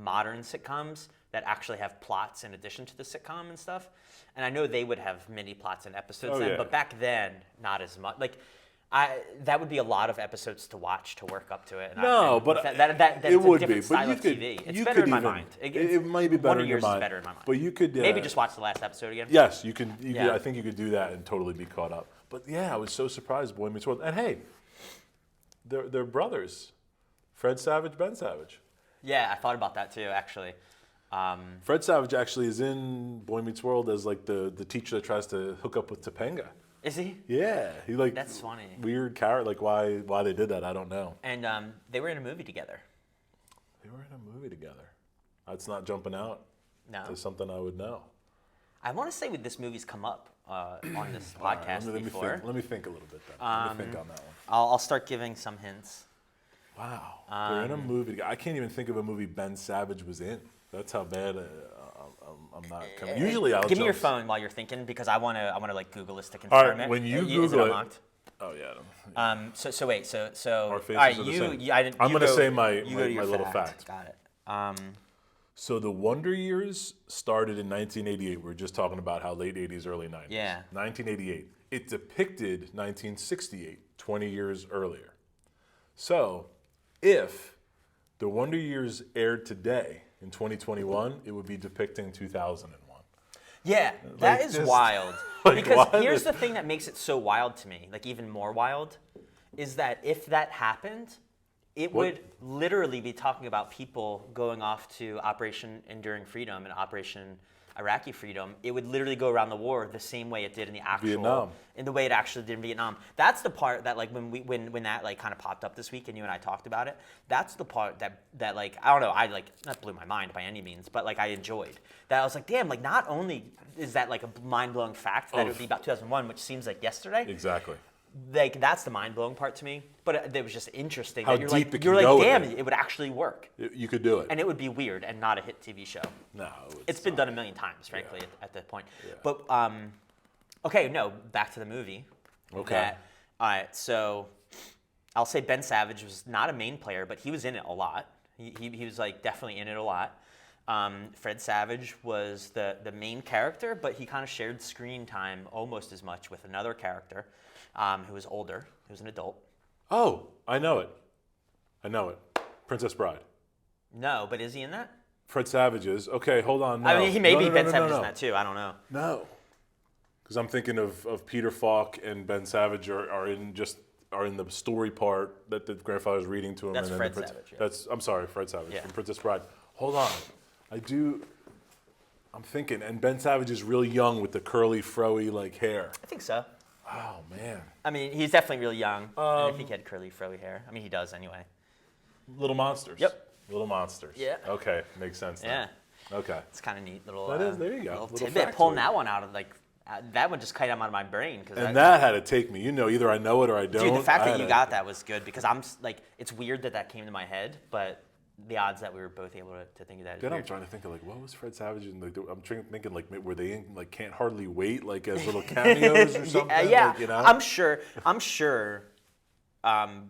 modern sitcoms that actually have plots in addition to the sitcom and stuff, and I know they would have mini plots and episodes Oh, then, yeah. but back then not as much. Like that would be a lot of episodes to watch to work up to it. And No, and but that's it a would different be. style But you of could, TV. It's you better could in my even, mind. It might be better Wonder in your Years mind. is better in my mind. But you could maybe just watch the last episode again. Yes, you can. Yeah. I think you could do that and totally be caught up. But yeah, I was so surprised. Boy Meets World, and hey, they're brothers, Fred Savage, Ben Savage. Yeah, I thought about that too, actually. Fred Savage actually is in Boy Meets World as like the teacher that tries to hook up with Topanga. Is he? Yeah, he like That's funny. Weird character. Like why they did that, I don't know. And they were in a movie together. They were in a movie together. That's not jumping out. No. To something I would know. I want to say this movie's come up on this All right, podcast before. Let me think a little bit then. Let me think on that one. I'll start giving some hints. Wow, they're in a movie together. I can't even think of a movie Ben Savage was in. That's how bad I'm not coming. Usually I'll give me your jump- phone while you're thinking because I want to like Google this to All confirm right, it. when you Is it Google it. unlocked? Oh yeah. So wait. So Our all faces right. are the You. same. You I didn't. I'm you gonna go- say my you go to your little fact. Got it. So the Wonder Years started in 1988. We were just talking about how late 80s, early 90s. Yeah. 1988. It depicted 1968, 20 years earlier. So if the Wonder Years aired today in 2021, it would be depicting 2001. Yeah, that is just- wild. like, Because what? here's the thing that makes it so wild to me, like even more wild, is that if that happened, it What? would literally be talking about people going off to Operation Enduring Freedom and Operation Iraqi Freedom. It would literally go around the war the same way it did in the actual Vietnam. in the way it actually did in Vietnam. That's the part that like when that like kind of popped up this week and you and I talked about it. That's the part that like I don't know, I like not blew my mind by any means, but like I enjoyed. That I was like, damn, like not only is that like a mind-blowing fact that it would be about 2001, which seems like yesterday. Exactly. Like that's the mind-blowing part to me. But it was just interesting How that you're deep like it you're can like go damn, with it. it would actually work. You could do it. And it would be weird and not a hit TV show. No. It's been done a million times, frankly, at that point. Yeah. But okay, no, back to the movie. Okay. All right, so I'll say Ben Savage was not a main player, but he was in it a lot. He was like definitely in it a lot. Fred Savage was the main character, but he kind of shared screen time almost as much with another character who was older, who was an adult. Oh, I know it. Princess Bride. No, but is he in that? Fred Savage is. Okay, hold on. No. I mean, he may No, be no, no, Ben no, Savage no. in that too. I don't know. No. Because I'm thinking of Peter Falk and Ben Savage are in the story part that the grandfather's reading to him. That's and then Fred Savage, yeah. I'm sorry, Fred Savage Yeah. from Princess Bride. Hold on. I'm thinking, and Ben Savage is really young with the curly, froey like hair. I think so. Oh man. I mean, he's definitely really young. And I think he had curly, froey hair. I mean, he does anyway. Little Monsters. Yep. Little Monsters. Yeah. Okay, makes sense now. Yeah. Okay. It's kind of neat little. That is- there you go. Little Little tidbit. factoid. Pulling that one out of like that one just cut out of my brain because And that had to take me. Either I know it or I don't. dude, the fact I that had you to- got that was good because I'm like, it's weird that came to my head, but the odds that we were both able to think of that is Then I'm weird. trying to think of like what was Fred Savage and like I'm thinking like were they in like Can't Hardly Wait like as little cameos or something? Yeah, Like, you know? I'm sure.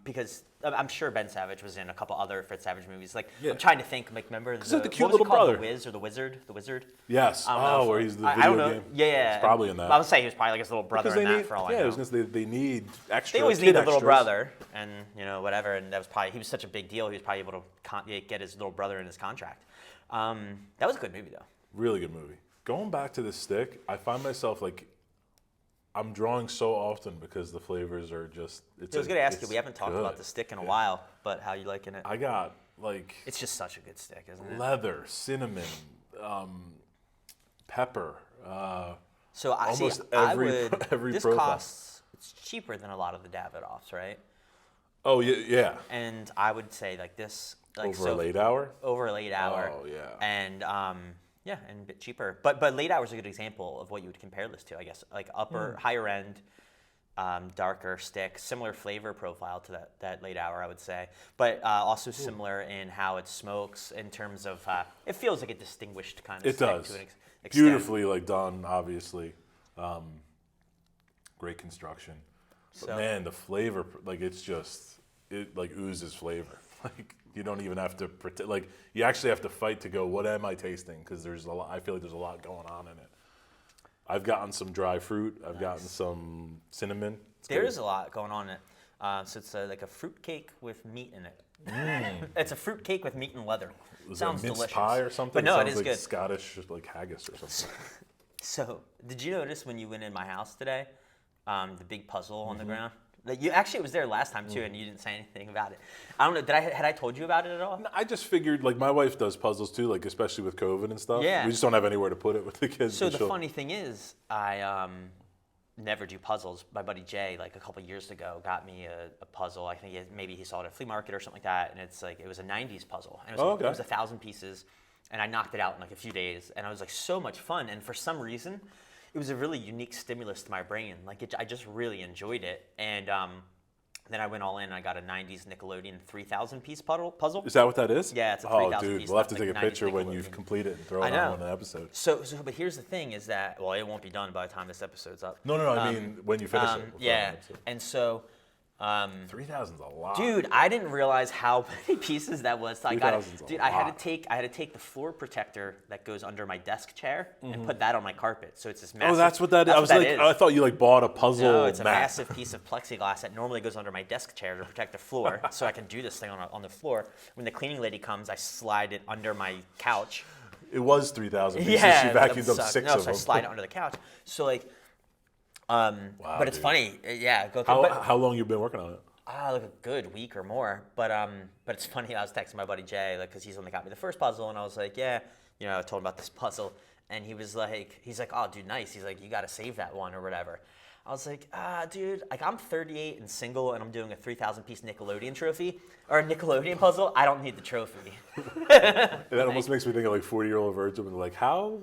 Because I'm sure Ben Savage was in a couple other Fred Savage movies. Like Yeah. I'm trying to think. Like remember like the cute what was it little called? brother. The Wiz or the Wizard? The Wizard. Yes. I don't know Oh, if- where he's the I video don't know. game. Yeah, He's probably in that. I would say he was probably like his little brother Because in they that need, for all I yeah, I know. was gonna say they need extra. They always kid need a little extras. brother, and whatever. And that was probably he was such a big deal. He was probably able to get his little brother in his contract. That was a good movie though. Really good movie. Going back to the stick, I find myself like I'm drawing so often because the flavors are just. I was going to ask you. We haven't talked good. about the stick in a while, but how you liking it? I got like It's just such a good stick, isn't it? leather, cinnamon, pepper. So I see. Almost I every- would. every this profile. costs. It's cheaper than a lot of the Davidoffs, right? Oh yeah. And I would say like this, like Over a late hour. over a late hour. Oh, yeah. And yeah, and a bit cheaper. But late hour is a good example of what you would compare this to, I guess. Like higher end, darker stick, similar flavor profile to that late hour, I would say. But also similar in how it smokes in terms of it feels like a distinguished kind of It stick does. to an extent. Beautifully like done, obviously. Great construction. But So- man, the flavor, like it like oozes flavor. Like you don't even have to pretend. Like you actually have to fight to go. What am I tasting? Because there's a lot. I feel like there's a lot going on in it. I've gotten some dry fruit. I've gotten some cinnamon. It's There good. is a lot going on in it. So it's like a fruit cake with meat in it. It's a fruit cake with meat and leather. Was Sounds it a mince delicious. pie or something? But no, it sounds is like good. Scottish like haggis or something. So, did you notice when you went in my house today, the big puzzle on the Mm-hmm. ground? Like you actually was there last time too, and you didn't say anything about it. I don't know. Had I told you about it at all? I just figured, like, my wife does puzzles too, like, especially with COVID and stuff. Yeah. We just don't have anywhere to put it with the kids. So but the she'll- funny thing is, I never do puzzles. My buddy Jay, like a couple years ago, got me a puzzle. I think maybe he saw it at a flea market or something like that, and it's like it was a '90s puzzle. And it was, Oh, okay. It was 1,000 pieces, and I knocked it out in like a few days, and I was like so much fun. And for some reason, it was a really unique stimulus to my brain. Like I just really enjoyed it, and then I went all in. And I got a '90s Nickelodeon 3,000 piece puzzle. Is that what that is? Yeah, it's a Oh, 3,000 dude, piece, we'll have to like take a 90s picture when Nickelodeon. you've completed it and throw I it know. on an episode. So, but here's the thing: is that well, it won't be done by the time this episode's up. No, I mean when you finish it. we'll throw it on Yeah, an episode. and so 3,000's a lot. Dude, I didn't realize how many pieces that was. So I got it. 3,000's a Dude, I had lot. to take the floor protector that goes under my desk chair and put that on my carpet. So it's this massive. Oh, that's what that is. I was what like, that I is. thought you like bought a puzzle. No, it's a mat. massive piece of plexiglass that normally goes under my desk chair to protect the floor, so I can do this thing on the floor. When the cleaning lady comes, I slide it under my couch. It was 3,000 pieces. Yeah, She that vacuumed up sucked. 6 no, of so them. I slide it under the couch. So like, but it's dude. funny. Yeah, go through. How long you been working on it? Like a good week or more, but it's funny. I was texting my buddy Jay, like, cause he's the one that got me the first puzzle, and I was like, yeah, you know, I told him about this puzzle, and he's like, oh, dude, nice. He's like, you gotta save that one or whatever. I was like, dude, like I'm 38 and single, and I'm doing a 3,000 piece Nickelodeon trophy or a Nickelodeon puzzle. I don't need the trophy. That almost makes me think of like 40-year-old Virgil and like how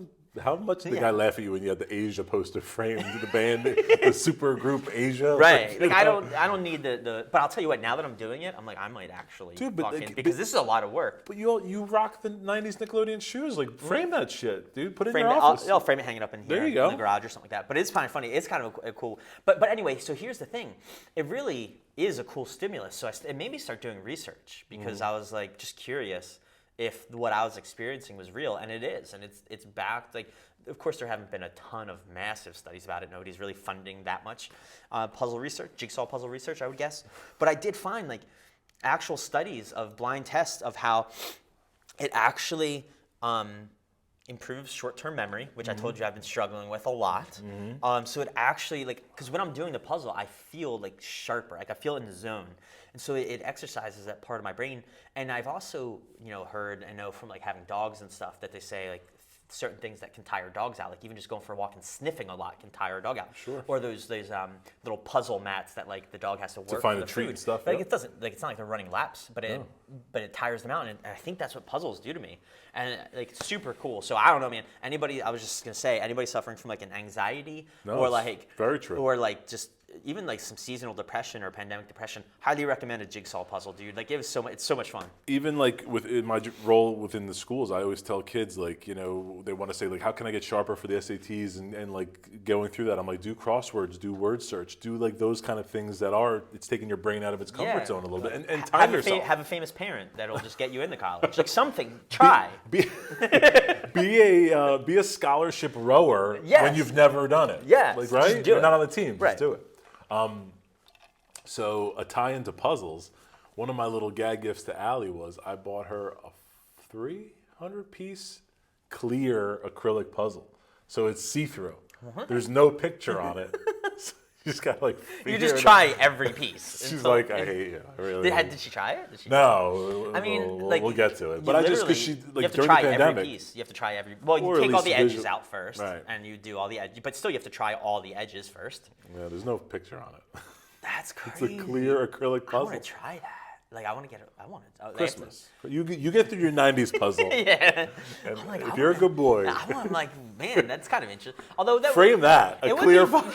much did the guy laugh at you when you had the Asia poster framed, the band, the super group Asia? Right. Like I don't need the. But I'll tell you what. Now that I'm doing it, I'm like I might actually. Dude, but fucking, like, because this is a lot of work. But you rock the 90s Nickelodeon shoes. Like, frame that shit, dude. Put it Frame in it, your office. I'll frame it hanging up in here There you in go. the garage or something like that. But it's kind of funny. It's kind of a cool. But anyway, so here's the thing. It really is a cool stimulus. So it made me start doing research because I was like just curious if what I was experiencing was real, and it is, and it's backed. Like, of course, there haven't been a ton of massive studies about it. Nobody's really funding that much puzzle research, jigsaw puzzle research, I would guess. But I did find like actual studies of blind tests of how it actually improves short-term memory, which I told you I've been struggling with a lot. So it actually, like, because when I'm doing the puzzle, I feel like sharper, like I feel in the zone. And so it exercises that part of my brain. And I've also, heard and know from like having dogs and stuff that they say like certain things that can tire dogs out, like even just going for a walk and sniffing a lot can tire a dog out. Sure. Or those little puzzle mats that like the dog has to work find for the the treat food. and stuff, Like yeah. it doesn't, like it's not like they're running laps, but it tires them out, and I think that's what puzzles do to me, and like it's super cool. So I don't know, man. I was just gonna say, anybody suffering from like an anxiety or it's like very true. or like just even like some seasonal depression or pandemic depression, highly recommend a jigsaw puzzle, dude. Like it's so much fun. Even like in my role within the schools, I always tell kids like, they want to say like, how can I get sharper for the SATs and like going through that. I'm like, do crosswords, do word search, do like those kind of things it's taking your brain out of its comfort zone a little bit and time yourself. Have a famous parent that'll just get you into college. Like something, try. Be a scholarship rower when you've never done it. Yes, Like, just right? do You're it. not on the team. Right. Just do it. So a tie into puzzles, one of my little gag gifts to Allie was I bought her a 300-piece clear acrylic puzzle. So it's see-through. There's no picture on it. So you just got like You just try every piece. She's like, I hate you. I really hate you. Did she try it? Did she No, I mean, we'll get to it. you But I just because literally- she you like have to during try the every pandemic. piece. You have to try every. Well, Or you at take all least the edges visual. out first, Right. and you do all the edges. But still, you have to try all the edges first. Yeah, there's no picture on it. That's It's crazy. a clear acrylic I puzzle. want to try that. Like I want to get it. I want to. Christmas. You get through your 90s puzzle. Yeah. And I'm like, if I you're a wanna- good boy, I want like, man, that's kind of interesting. Although that frame that. A it would clear be- puzzle.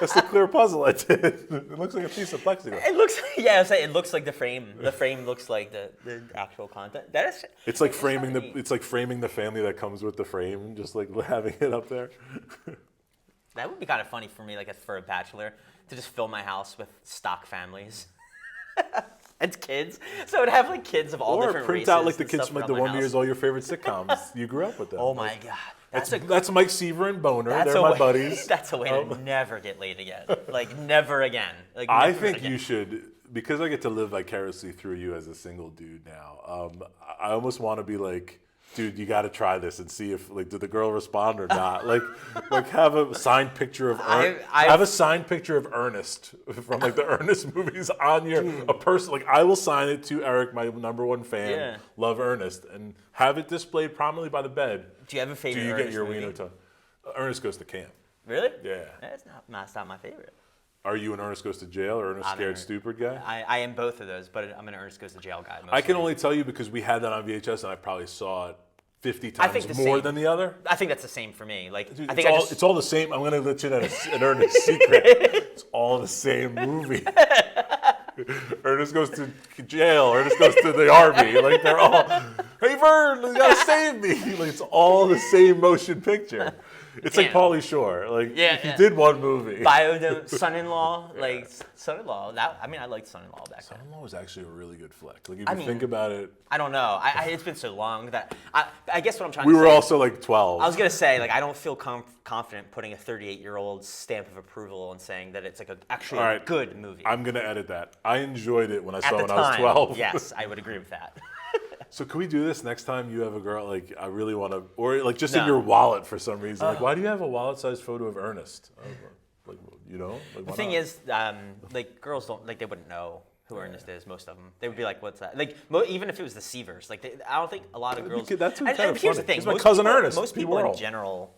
That's the clear puzzle I did. It looks like a piece of plexiglass. It looks, yeah, I was saying, it looks like the frame. The frame looks like the actual content. That is. It's like framing funny. it's like framing the family that comes with the frame, just like having it up there. That would be kind of funny for me, like for a bachelor, to just fill my house with stock families. And kids. So it would have like kids of all Or different print races. out like the and kids stuff from like around the my Wonder Years, house. all your favorite sitcoms. You grew up with them. Oh my God. That's Mike Seaver and Boner. They're a my way, buddies. That's a way to never get laid again. Like never again. Like I never think again. you should, because I get to live vicariously through you as a single dude now. I almost want to be like, dude, you got to try this and see if like did the girl respond or not. like have a signed picture of have a signed picture of Ernest from like the Ernest movies on a person. Like I will sign it to Eric, my #1 fan. Yeah. Love Ernest, and have it displayed prominently by the bed. Do you have a favorite? Do you Ernest get your movie? wiener tongue? Ernest Goes to Camp. Really? Yeah. That's not my favorite. Are you an Ernest Goes to Jail or Ernest I'm Scared an- Stupid guy? I am both of those, but I'm an Ernest Goes to Jail guy. I can mostly. only tell you because we had that on VHS and I probably saw it 50 I times think the more same. than the other. I think that's the same for me. Like Dude, I think it's all the same. I'm going to let you know an Ernest secret. It's all the same movie. Ernest Goes to Jail. Ernest Goes to the Army. Like they're all, hey Vern, you got to save me. Like it's all the same motion picture. It's like Damn. Pauly Shore. Like, Yeah, he yeah. did one movie. Son-in-law, like Son-in-Law. I liked Son-in-law back then. Son-in-Law was actually a really good flick. Like, if I you mean, think about it, I don't know. It's been so long that I guess what I'm trying we to say. were also like 12. I was gonna say, like, I don't feel confident putting a 38-year-old stamp of approval and saying that it's like actually All a right. good movie. I'm gonna edit that. I enjoyed it when I At saw the it when I was time, 12. yes, I would agree with that. So can we do this next time you have a girl, like, I really want to, or like just in No. your wallet for some reason. Like, why do you have a wallet-sized photo of Ernest? Like, you know? Like, The thing is, like, girls don't, like, they wouldn't know who Ernest is, most of them. They would be like, what's that? Like, even if it was the Seavers, like, I don't think a lot of girls. That's and, kind and of here's funny. the thing. He's my most cousin people, Ernest. Most people in general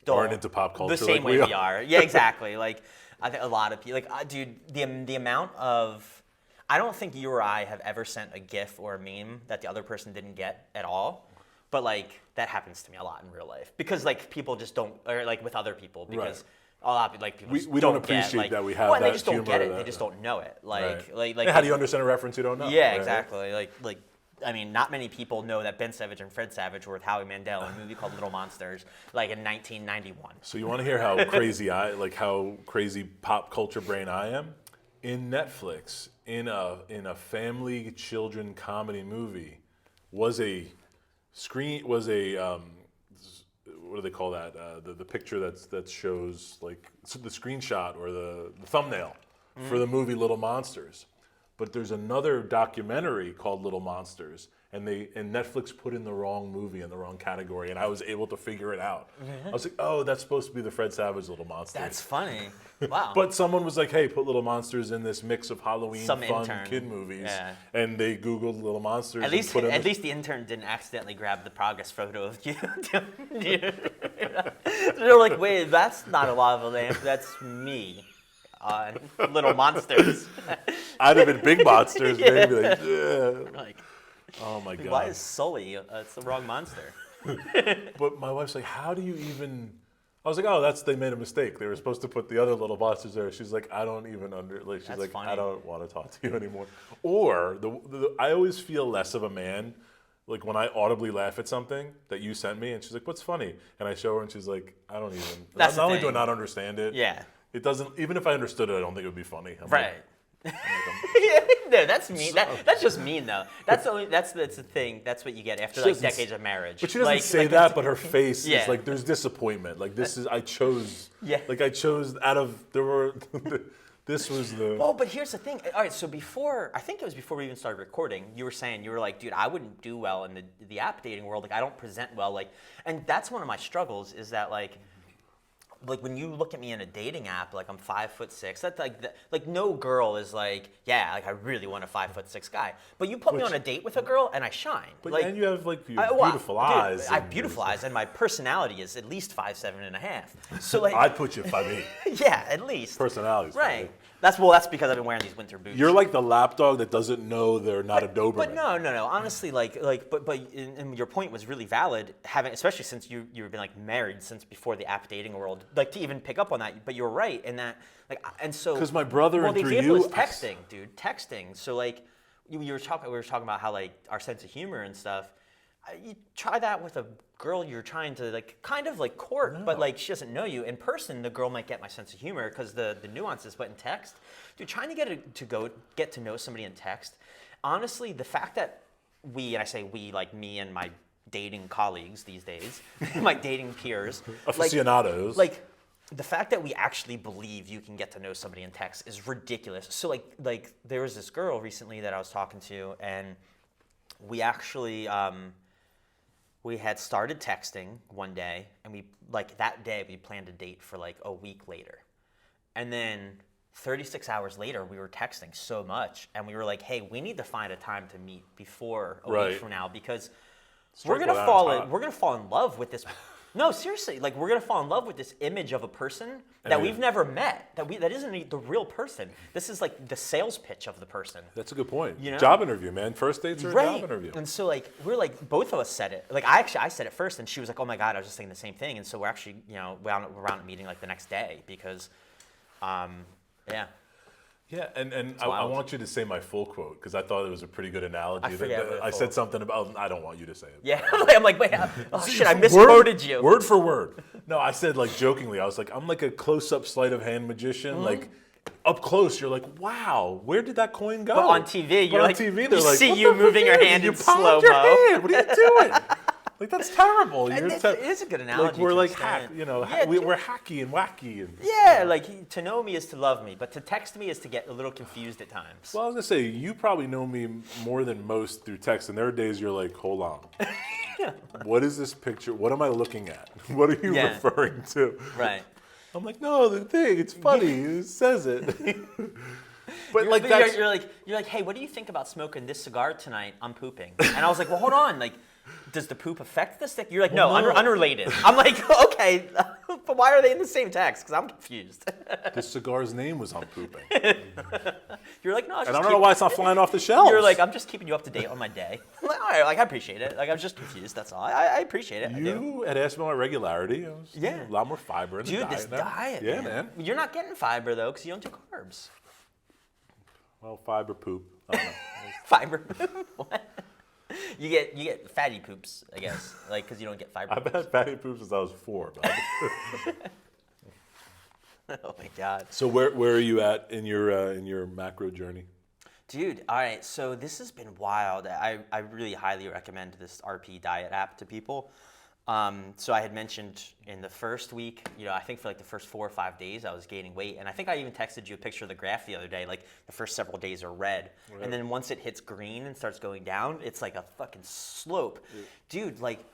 don't. Aren't into pop culture the same like way we we are. are. Yeah, exactly. Like, I think a lot of people, like, dude, the amount of, I don't think you or I have ever sent a GIF or a meme that the other person didn't get at all. But, like, that happens to me a lot in real life. Because, like, people just don't, or, like, with other people. Because a lot of, like, people We just don't don't appreciate get, like, that we have well, that they just don't get humor it. They that- just don't know it. Like, Right. like Hey, how do you understand a reference you don't know? yeah, Right? exactly. Like, I mean, not many people know that Ben Savage and Fred Savage were with Howie Mandel in a movie called Little Monsters, like in 1991. So you want to hear how crazy how crazy pop culture brain I am? In Netflix, in a family children comedy movie, was a what do they call that? The picture that shows like the screenshot or the thumbnail for the movie Little Monsters. But there's another documentary called Little Monsters, and Netflix put in the wrong movie in the wrong category, and I was able to figure it out. I was like, oh, that's supposed to be the Fred Savage Little Monsters. That's funny. Wow. But someone was like, hey, put Little Monsters in this mix of Halloween Some fun intern. kid movies. Yeah. And they Googled Little Monsters. At least, and put in the intern didn't accidentally grab the progress photo of you. They're like, wait, that's not a lava lamp. That's me on Little Monsters. I'd have been Big Monsters, Yeah. maybe. Like, yeah. Like, Oh my God. why is Sully? It's the wrong monster. But my wife's like, how do you even? I was like, oh, they made a mistake. They were supposed to put the other little monsters there. She's like, I don't even she's That's like, funny. I don't want to talk to you anymore. Or I always feel less of a man, like when I audibly laugh at something that you sent me, and she's like, what's funny? And I show her, and she's like, I don't even. That's not the only do I thing. not understand it. Yeah. It doesn't. Even if I understood it, I don't think it would be funny. I'm Right. Like, No, that's mean. That's just mean though. That's the thing. That's what you get after She like doesn't decades of marriage. But she doesn't Like- say like, that, but her face Yeah. is like there's disappointment. Like I chose. Yeah. Like I chose out of there were. This was the. Oh, but here's the thing. All right, so I think it was before we even started recording, you were saying, you were like, dude, I wouldn't do well in the app dating world. Like, I don't present well. Like, and that's one of my struggles is that, like when you look at me in a dating app, like I'm 5'6". That's like no girl is like, yeah, like I really want a 5'6" guy. But you put me on a date with a girl and I shine. But like, and you have like well, beautiful dude, eyes. I have beautiful eyes, and my personality is at least 5'7.5". So like, I'd put you at 5'8". yeah, at least. Personality's Right. 5'8". That's because I've been wearing these winter boots. You're like the lapdog that doesn't know they're not a Doberman. But no. Honestly, and your point was really valid. Especially since you've been like married since before the app dating world, like to even pick up on that. But you're right in that, like, and so. Because my brother well, and the through example you, is texting, dude. Texting. So like, we were talking about how like our sense of humor and stuff. You try that with a girl you're trying to like kind of like court, but like she doesn't know you. In person, the girl might get my sense of humor because the nuances, but in text, dude, trying to get to know somebody in text, honestly, the fact that and I say we, like me and my dating colleagues these days, my dating peers, aficionados, like the fact that we actually believe you can get to know somebody in text is ridiculous. So like there was this girl recently that I was talking to, and we actually we had started texting one day, and that day we planned a date for like a week later. And then 36 hours later, we were texting so much, and we were like, hey, we need to find a time to meet before a week from now, because we're gonna fall in love with this. No, seriously, like we're gonna fall in love with this image of a person that we've never met. That isn't the real person. This is like the sales pitch of the person. That's a good point. You know? Job interview, man. First dates are a job interview. And so like we're like both of us said it. Like I said it first, and she was like, oh my God, I was just saying the same thing. And so we're actually we're around a meeting like the next day because, yeah. Yeah, and I wild. want you to say my full quote because I thought it was a pretty good analogy. I forget what I it said was. something about. I don't want you to say it. Yeah, I'm like, wait, oh shit, I misquoted you. Word for word. No, I said like jokingly. I was like, I'm like a close-up sleight of hand magician. Like up close, you're like, wow, where did that coin go? But on TV, you're on like, TV, you they're like, see what you the moving fuck your is hand it? in You palmed your slow-mo. hand. What are you doing? Like that's terrible. And You're it is a good analogy. Like we're to like extent. we're hacky and wacky and. Yeah, like to know me is to love me, but to text me is to get a little confused at times. Well, I was gonna say you probably know me more than most through text, and there are days you're like, hold on, what is this picture? What am I looking at? What are you referring to? Right. I'm like, no, the thing. It's funny. It says it. But You're, like but that's you're like, hey, what do you think about smoking this cigar tonight? I'm pooping, and I was like, well, hold on, like. Does the poop affect the stick? You're like, no, no. unrelated. I'm like, okay, but why are they in the same text? Because I'm confused. the cigar's name was on pooping, You're like, no, and I don't know why it's not flying off the shelves. You're like, I'm just keeping you up to date on my day. I'm like, all right, like I appreciate it. Like I'm just confused. That's all. I appreciate it. I do. You had asked me about my regularity. I was, a lot more fiber in the Dude, diet this now. diet, Yeah, man. You're not getting fiber though, because you don't do carbs. Well, fiber poop. I don't know. Fiber? What? You get fatty poops, I guess, like because you don't get fiber. I've had fatty poop since I was 4. But Oh my god. so where are you at in your macro journey? Dude, all right, so this has been wild. I really highly recommend this RP diet app to people. So I had mentioned in the first week, I think for like the first 4 or 5 days, I was gaining weight. And I think I even texted you a picture of the graph the other day, like the first several days are red. Right. And then once it hits green and starts going down, it's like a fucking slope. Yeah. Dude, like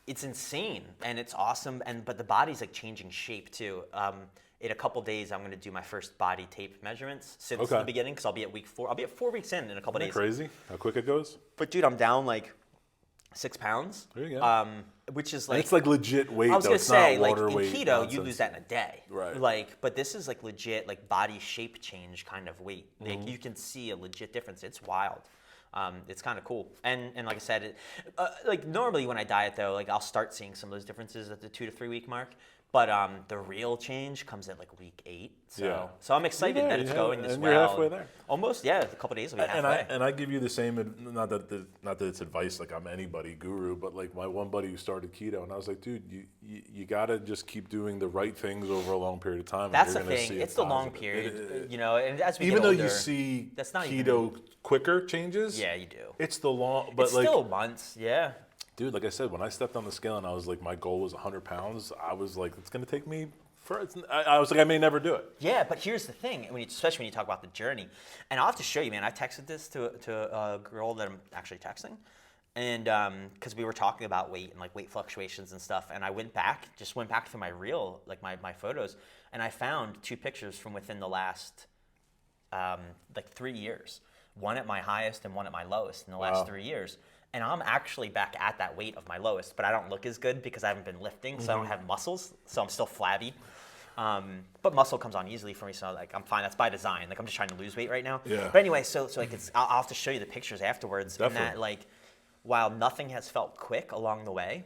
it's insane and it's awesome. But the body's like changing shape too. In a couple days, I'm going to do my first body tape measurements since the beginning because I'll be at week 4. I'll be at 4 weeks in a couple days. Crazy how quick it goes. But dude, I'm down like 6 pounds. There you go. Which is like and it's like legit weight. I was gonna say, like in weight keto, nonsense. you lose that in a day. Right. Like, but this is like legit, like body shape change kind of weight. Like you can see a legit difference. It's wild. It's kind of cool. And like I said, like normally when I diet though, like I'll start seeing some of those differences at the 2 to 3 week mark. But the real change comes at like week 8. So I'm excited that it's going this well. And you're halfway there. Almost, yeah. A couple days will be halfway. And I give you the same. Not that it's advice like I'm anybody guru, but like my one buddy who started keto, and I was like, dude, you gotta just keep doing the right things over a long period of time. That's the thing. It's the long period, And as we even get though older, you see that's not keto quicker changes. Yeah, you do. It's the long, but it's like still months. Yeah. Dude, like I said, when I stepped on the scale and I was like, my goal was 100 pounds, I was like, it's going to take me I was like, I may never do it. Yeah, but here's the thing, especially when you talk about the journey. And I'll have to show you, man. I texted this to a girl that I'm actually texting. And because we were talking about weight and like weight fluctuations and stuff. And I went back through my reel, like my photos. And I found 2 pictures from within the last like 3 years. One at my highest and one at my lowest in the last 3 years. And I'm actually back at that weight of my lowest, but I don't look as good because I haven't been lifting, so I don't have muscles, so I'm still flabby. But muscle comes on easily for me, so like I'm fine. That's by design. Like I'm just trying to lose weight right now. Yeah. But anyway, so like I'll have to show you the pictures afterwards. Definitely. And that like, while nothing has felt quick along the way,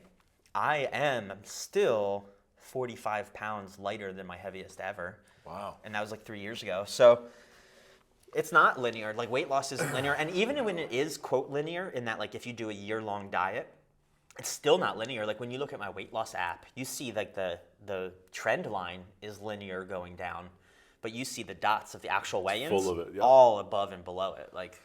I am still 45 pounds lighter than my heaviest ever. Wow. And that was like 3 years ago. So. It's not linear. Like weight loss isn't linear. And even when it is, quote, linear, in that like if you do a year-long diet, it's still not linear. Like when you look at my weight loss app, you see like the trend line is linear going down, but you see the dots of the actual weigh-ins full of it, yeah. all above and below it. Like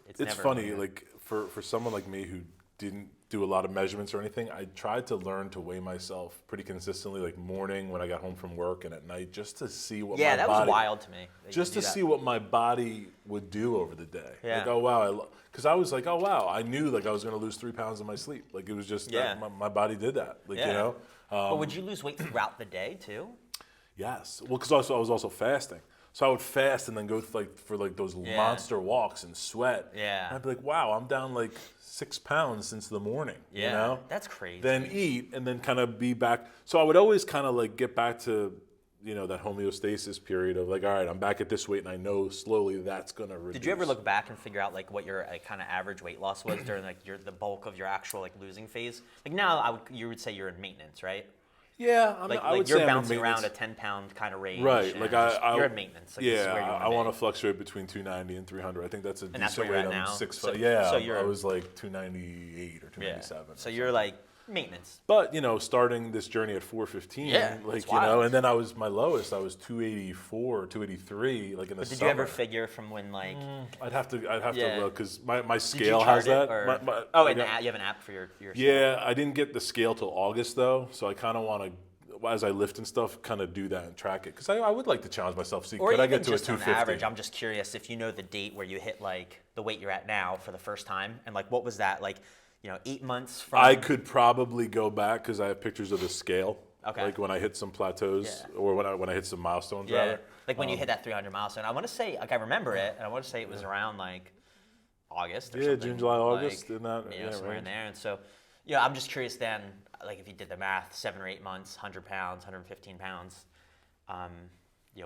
it's never funny, linear. like for someone like me who didn't do a lot of measurements or anything, I tried to learn to weigh myself pretty consistently, like morning when I got home from work and at night, just to see what my that body, was wild to me. Just to see what my body would do over the day. Yeah. Like, oh wow, because I was like, oh wow, I knew like I was going to lose 3 pounds in my sleep. Like it was just my body did that. Like you know. But would you lose weight throughout the day too? Yes. Well, because I was also fasting. So I would fast and then go for those monster walks and sweat. Yeah. And I'd be like, wow, I'm down like 6 pounds since the morning. Yeah. You know? That's crazy. Then eat and then kind of be back. So I would always kind of like get back to, that homeostasis period of like, all right, I'm back at this weight and I know slowly that's going to reduce. Did you ever look back and figure out like what your kind of average weight loss was during like the bulk of your actual like losing phase? Like now you would say you're in maintenance, right? Yeah, I would you're say I'm in bouncing around a maintenance. 10-pound kind of range. Right, and like you're at maintenance. Like, this is yeah, where you I wanna want to be. fluctuate between 290 and 300. I think that's a And that's decent where you're weight. at I'm now? 6'5". So- Yeah, so I you're- was like 298 or 297. So you're like maintenance. But starting this journey at 415, Yeah, like it's wild. and then I was my lowest. I was 284, 283, like in the But did summer. you ever figure from when like? I'd have to Yeah. look because my Did you scale chart has it, that. or- My- oh, I and got- you have an app for your. Yeah, I didn't get the scale till August though, so I kind of want to, as I lift and stuff, kind of do that and track it because I would like to challenge myself. See, Or could I even get to a just on 250? average, I'm just curious if you know the date where you hit like the weight you're at now for the first time, and like what was that like? 8 months from. I could probably go back because I have pictures of the scale. Okay. Like when I hit some plateaus Yeah. or when I hit some milestones Yeah. rather. Like when you hit that 300 milestone. I want to say like I remember it, and I want to say it was around like August or Yeah, something. June, July, like, August, in that somewhere in range. there. And so, I'm just curious then, like if you did the math, 7 or 8 months, 100 pounds, 115 pounds,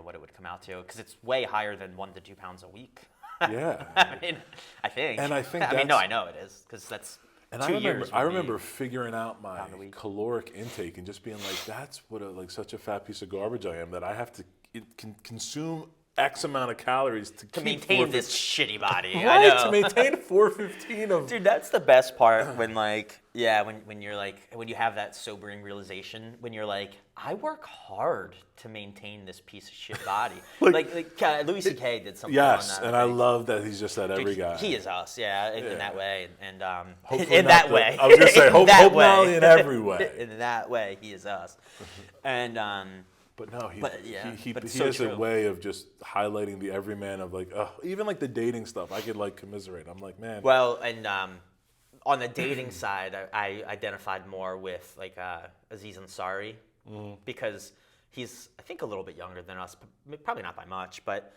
what it would come out to, because it's way higher than 1 to 2 pounds a week. Yeah. I mean, I think. And I think I know it is, because that's And 2 I remember, years. I would be- remember figuring out my pound a week. caloric intake and just being like, "That's what such a fat piece of garbage I am that I have to consume X amount of calories to keep maintain 415 this shitty body. I Right, know. to maintain 415 of." Dude, that's the best part when when you're like, when you have that sobering realization, when you're like, I work hard to maintain this piece of shit body. Louis C.K. did something Yes, on that. and I love that he's just that every Dude, guy. He is us, in that way, and Hopefully in not that the- way. I was gonna say, In hope that not way. in every way. In that way, he is us, and But no, he but it's he so has a true. way of just highlighting the everyman of like, even like the dating stuff. I could like commiserate. I'm like, man. Well, and on the dating side, I identified more with like Aziz Ansari because he's, I think, a little bit younger than us, probably not by much, but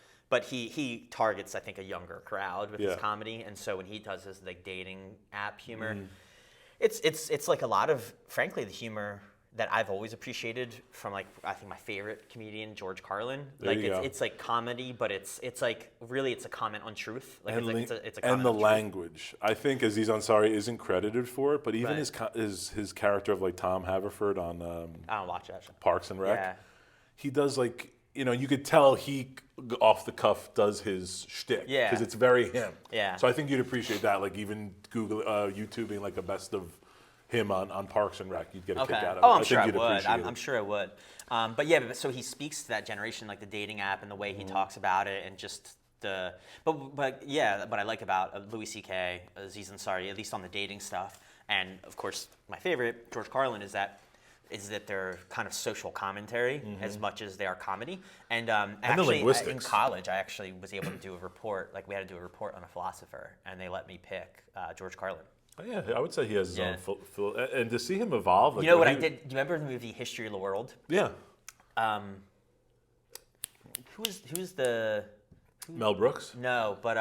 he targets, I think, a younger crowd with his Yeah. comedy, and so when he does his like dating app humor, it's like a lot of, frankly, the humor that I've always appreciated from like, I think, my favorite comedian, George Carlin. There Like you go. it's like comedy, but it's like really it's a comment on truth. Like And, it's a and comment the on truth. language. I think Aziz Ansari isn't credited for it, but even Right. his character of like Tom Haverford on I don't watch that show. Parks and Rec, Yeah. he does like, you could tell he off the cuff does his shtick Yeah. because it's very him. Yeah. So I think you'd appreciate that. Like even YouTubing like a best of him on Parks and Rec, you'd get a kick out of it. Oh, I'm think sure I you'd would. appreciate it. I'm sure I would. But so he speaks to that generation, like the dating app and the way he talks about it, and just the. But I like about Louis C.K., Aziz Ansari, at least on the dating stuff, and of course my favorite, George Carlin, is that they're kind of social commentary as much as they are comedy. And actually, in linguistics. college, I actually was able to do a report. Like we had to do a report on a philosopher, and they let me pick George Carlin. Oh, yeah, I would say he has his Yeah. own and to see him evolve. Like, You know what I he- did? Do you remember the movie History of the World? Yeah, Who's the Mel Brooks. no, but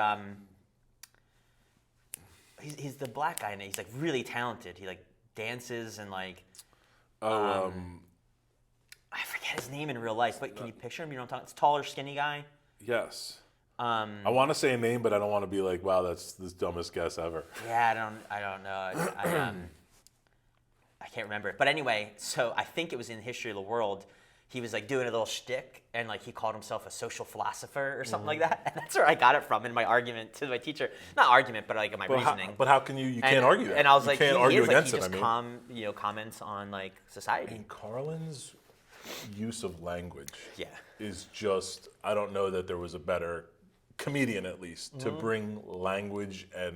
he's the black guy, and he's like really talented. He like dances and like I forget his name in real life, but can you picture him? You know what I'm talking? It's a taller, skinny guy. Yes. I want to say a name, but I don't want to be like, wow, that's the dumbest guess ever. Yeah, I don't know. I can't remember it. But anyway, so I think it was in History of the World. He was like doing a little shtick, and like he called himself a social philosopher or something like that. And that's where I got it from in my argument to my teacher. Not argument, but like in my reasoning. But how can you can't argue that. And I was You like, can't he argue is like, against he it. just I mean, comments on like society. and Carlin's use of language Yeah. is just, I don't know that there was a better comedian, at least, to bring language and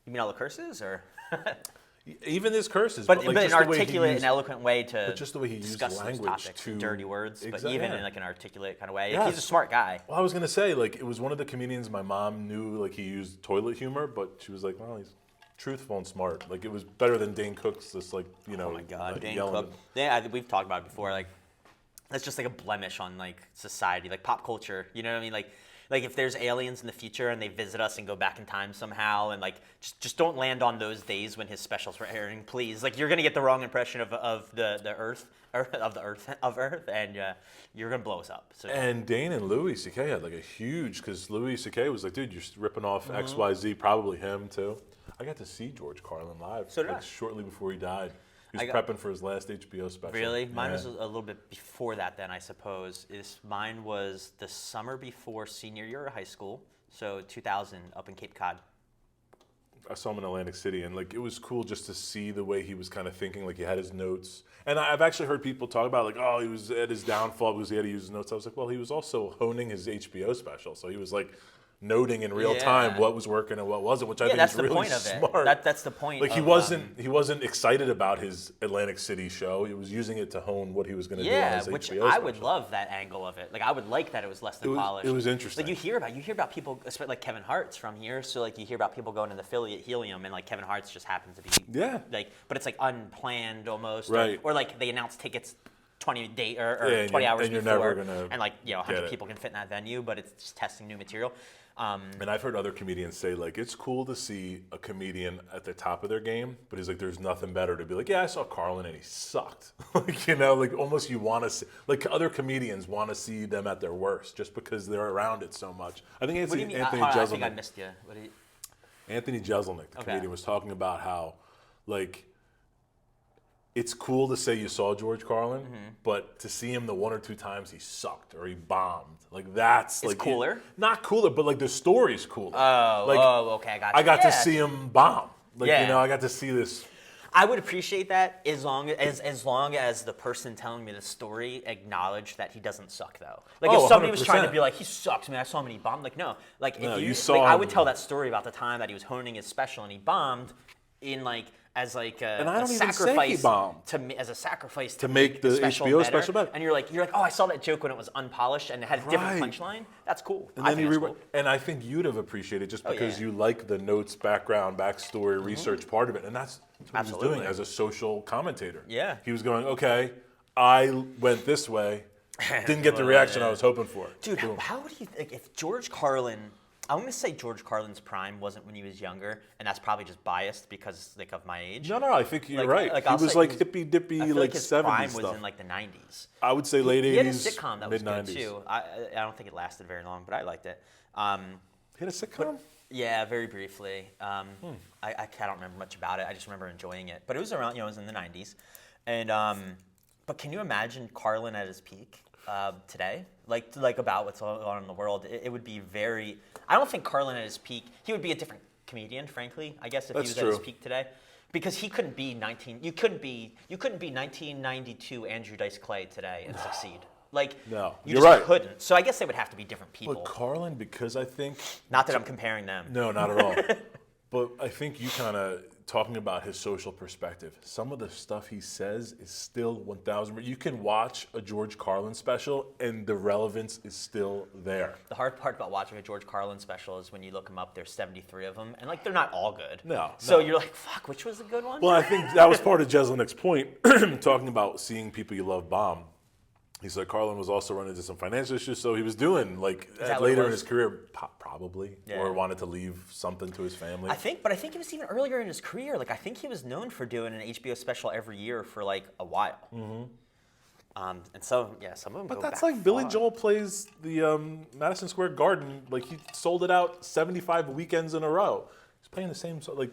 You mean all the curses, or? even his curses, But like an just the way he articulate used- and eloquent way to but just the way he used discuss those language topics, to- dirty words, but Exactly, even yeah. in like an articulate kind of way. Yes. He's a smart guy. Well, I was gonna say, like, it was one of the comedians my mom knew, like, he used toilet humor, but she was like, well, he's truthful and smart. Like, it was better than Dane Cook's, this, like, Oh my God, Dane yelling. Cook. Yeah, we've talked about it before. Like, that's just like a blemish on like society, like pop culture. You know what I mean? Like if there's aliens in the future and they visit us and go back in time somehow, and like just don't land on those days when his specials were airing, please. Like you're gonna get the wrong impression of the Earth, and you're gonna blow us up. So And Dane and Louis C.K. had, like, a huge, because Louis C.K. was like, dude, you're ripping off XYZ, probably him, too. I got to see George Carlin live, So did like, I. shortly before he died. He was prepping for his last HBO special. Really? Mine Yeah. was a little bit before that then, I suppose. Mine was the summer before senior year of high school, so 2000 up in Cape Cod. I saw him in Atlantic City, and like it was cool just to see the way he was kind of thinking. Like he had his notes, and I've actually heard people talk about like, oh, he was at his downfall because he had to use his notes. I was like, well, he was also honing his HBO special, so he was like noting in real time what was working and what wasn't, which I think that's is the really point of smart. it. That's the point. Like of, he wasn't excited about his Atlantic City show. He was using it to hone what he was going to do on his which HBO I special. would love that angle of it. Like I would like that it was less than polished. It was interesting. Like you hear about people, especially like Kevin Hart's from here. So like you hear about people going to the Philly at Helium, and like Kevin Hart's just happens to be like, but it's like unplanned almost, right? Or like they announce tickets 20 hours and you're before, never gonna and like 100 people can fit in that venue, but it's just testing new material. And I've heard other comedians say, like, it's cool to see a comedian at the top of their game, but he's like, there's nothing better to be like, yeah, I saw Carlin and he sucked. Like, like almost you want to see, like other comedians want to see them at their worst just because they're around it so much. I think What do you mean? Anthony I Jeselnik, think I missed you. Anthony Jeselnik, the comedian, was talking about how, like, it's cool to say you saw George Carlin, but to see him the one or two times he sucked or he bombed, like that's like cooler. Not cooler, but like the story's cooler. Okay, I got you. I got to see him bomb. Like I got to see this. I would appreciate that as long as the person telling me the story acknowledged that he doesn't suck though. Like if somebody was trying to be like he sucks, man, I saw him and he bombed. Like no, like if you saw I him. would tell that story about the time that he was honing his special and he bombed in like. As like and I don't a even sacrifice say he bombed. as a sacrifice to make the HBO special better. And you're like, oh, I saw that joke when it was unpolished and it had a different punchline. That's cool. And then and I think you'd have appreciated it just because you like the notes, background, backstory, research part of it, and that's what he was doing as a social commentator. Yeah, he was going, okay, I went this way, didn't get the reaction I was hoping for. Dude, how would you think if George Carlin? I'm going to say George Carlin's prime wasn't when he was younger, and that's probably just biased because like of my age. No, I think you're right. Like, he was like hippy dippy, I feel like his 70s prime stuff. was in like the 90s. I would say late 80s, He had a sitcom that was mid-90s. good too. I don't think it lasted very long, but I liked it. He had a sitcom? Yeah, very briefly. I don't remember much about it. I just remember enjoying it. But it was around, it was in the 90s. And but can you imagine Carlin at his peak today? Like about what's going on in the world? It would be very. I don't think Carlin at his peak. He would be a different comedian, frankly. I guess if he was at his peak today, because he couldn't be 19. You couldn't be 1992 Andrew Dice Clay today and succeed. Like no, you you're just right. couldn't. So I guess they would have to be different people. But Carlin, because I think not that I'm comparing them. No, not at all. But I think you kind of talking about his social perspective. Some of the stuff he says is still 1,000. You can watch a George Carlin special and the relevance is still there. The hard part about watching a George Carlin special is when you look them up, there's 73 of them, and like they're not all good. So you're like, fuck, which was the good one? Well, I think that was part of Jeselnik's point, talking about seeing people you love bomb. He said Carlin was also running into some financial issues, so he was doing later in his career, probably, or wanted to leave something to his family. I think it was even earlier in his career. Like I think he was known for doing an HBO special every year for like a while. And some of them. But go that's back like Billy far. Joel plays the Madison Square Garden. Like he sold it out 75 weekends in a row. He's playing the same song. Like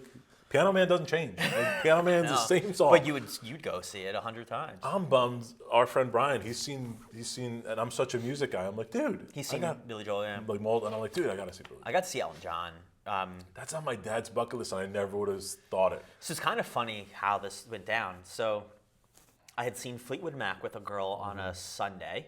Piano Man doesn't change. Like, Piano Man's the same song. But you'd go see it 100 times. I'm bummed. Our friend Brian, he's seen, and I'm such a music guy. I'm like, dude, He's seen Billy Joel, yeah. Like mold, and I'm like, dude, I gotta see Billy. I got to see Elton John. That's on my dad's bucket list, and I never would have thought it. So it's kind of funny how this went down. So I had seen Fleetwood Mac with a girl on a Sunday.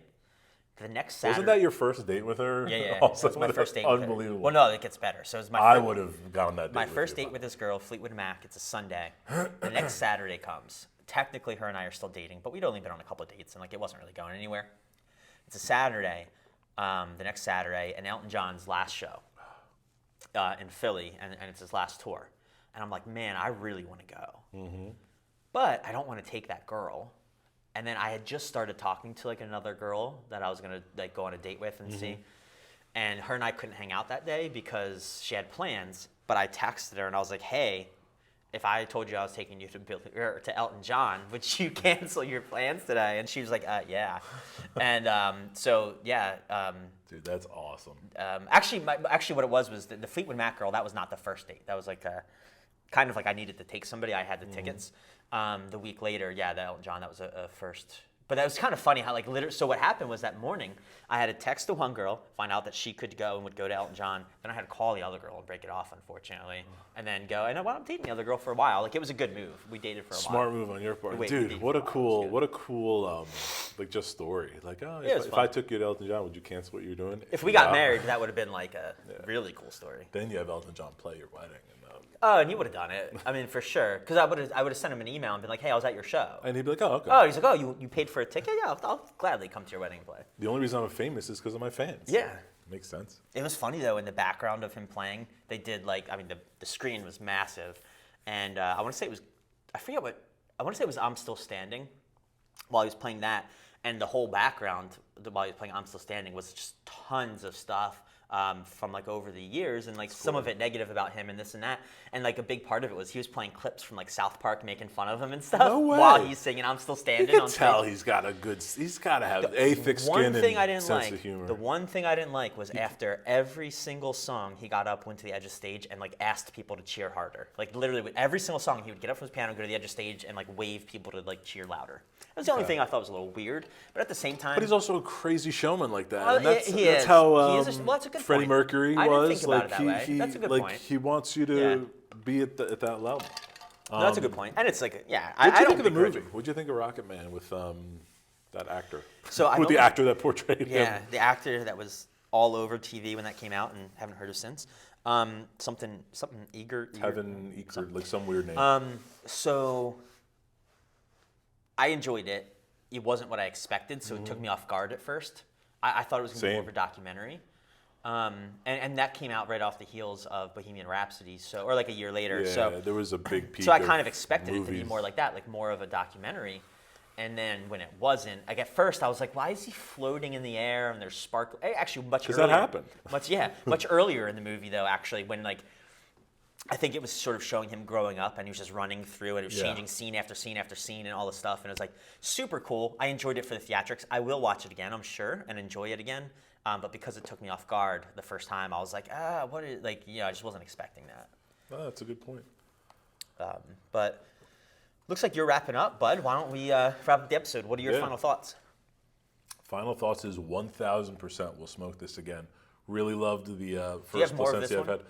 The next Saturday. Wasn't that your first date with her? Yeah. Also, That was my first date unbelievable. with her. Well, no, it gets better. So it was I would have gone that date. My first date with this girl, Fleetwood Mac. It's a Sunday. The next Saturday comes. Technically, her and I are still dating, but we'd only been on a couple of dates, and like it wasn't really going anywhere. It's a Saturday, the next Saturday, and Elton John's last show in Philly, and it's his last tour. And I'm like, man, I really want to go, but I don't want to take that girl. And then I had just started talking to like another girl that I was gonna like go on a date with and see, and her and I couldn't hang out that day because she had plans. But I texted her and I was like, "Hey, if I told you I was taking you to Elton John, would you cancel your plans today?" And she was like, "Yeah." And dude, that's awesome. Actually, what it was the Fleetwood Mac girl. That was not the first date. That was like kind of like I needed to take somebody. I had the tickets. The week later, the Elton John, that was a first. But that was kind of funny how, like, literally, so what happened was that morning, I had to text the one girl, find out that she could go and would go to Elton John. Then I had to call the other girl and break it off, unfortunately. And then go, and I wound up dating the other girl for a while. Like, it was a good move. We dated for a while. Smart move on your part. Dude, what a cool, like, just story. Like, if I took you to Elton John, would you cancel what you're doing? If we got married, that would have been, like, a really cool story. Then you have Elton John play your wedding. Oh, and he would have done it. I mean, for sure. Because I would have sent him an email and been like, hey, I was at your show. And he'd be like, oh, okay. Oh, he's like, oh, you paid for a ticket? Yeah, I'll gladly come to your wedding and play. The only reason I'm famous is because of my fans. Yeah. Makes sense. It was funny, though, in the background of him playing, they did, like, I mean, the screen was massive. And I want to say it was, I want to say it was I'm Still Standing while he was playing that. And the whole background while he was playing I'm Still Standing was just tons of stuff. From like over the years, and like some of it negative about him and this and that, and like a big part of it was he was playing clips from like South Park making fun of him and stuff while he's singing "I'm Still Standing." You can tell he's got to have a thick skin and sense of humor. The one thing I didn't like was after every single song he got up, went to the edge of stage, and like asked people to cheer harder. Like literally with every single song, he would get up from his piano, go to the edge of stage, and like wave people to like cheer louder. That was the only thing I thought was a little weird, but at the same time, but he's also a crazy showman like that. And that's how that's a good Freddie point. Mercury I didn't was. think about it that way. That's a good point. He wants you to be at that level. No, that's a good point. And it's like, What'd you think of the movie? What'd you think of Rocket Man with that actor? With the actor that portrayed him. Yeah, the actor that was all over TV when that came out, and haven't heard of since. Something Eager. Kevin Eager, like some weird name. So I enjoyed it. It wasn't what I expected, so it took me off guard at first. I thought it was going to be more of a documentary. And that came out right off the heels of Bohemian Rhapsody, or like a year later. Yeah, so there was a big peak. So I kind of expected movies. it to be more like that, like more of a documentary. And then when it wasn't, like at first I was like, why is he floating in the air and there's sparkle? Actually, much earlier. Because that happened. Much earlier in the movie though, actually, when like, I think it was sort of showing him growing up, and he was just running through, and it was changing scene after scene after scene and all this stuff. And it was like super cool. I enjoyed it for the theatrics. I will watch it again, I'm sure, and enjoy it again. But because it took me off guard the first time, I was like, what is, like, I just wasn't expecting that. Oh, that's a good point. But looks like you're wrapping up, bud. Why don't we wrap up the episode? What are your final thoughts? Final thoughts is 1,000% we'll smoke this again. Really loved the first Do you have more of Plasencia this I've one? had.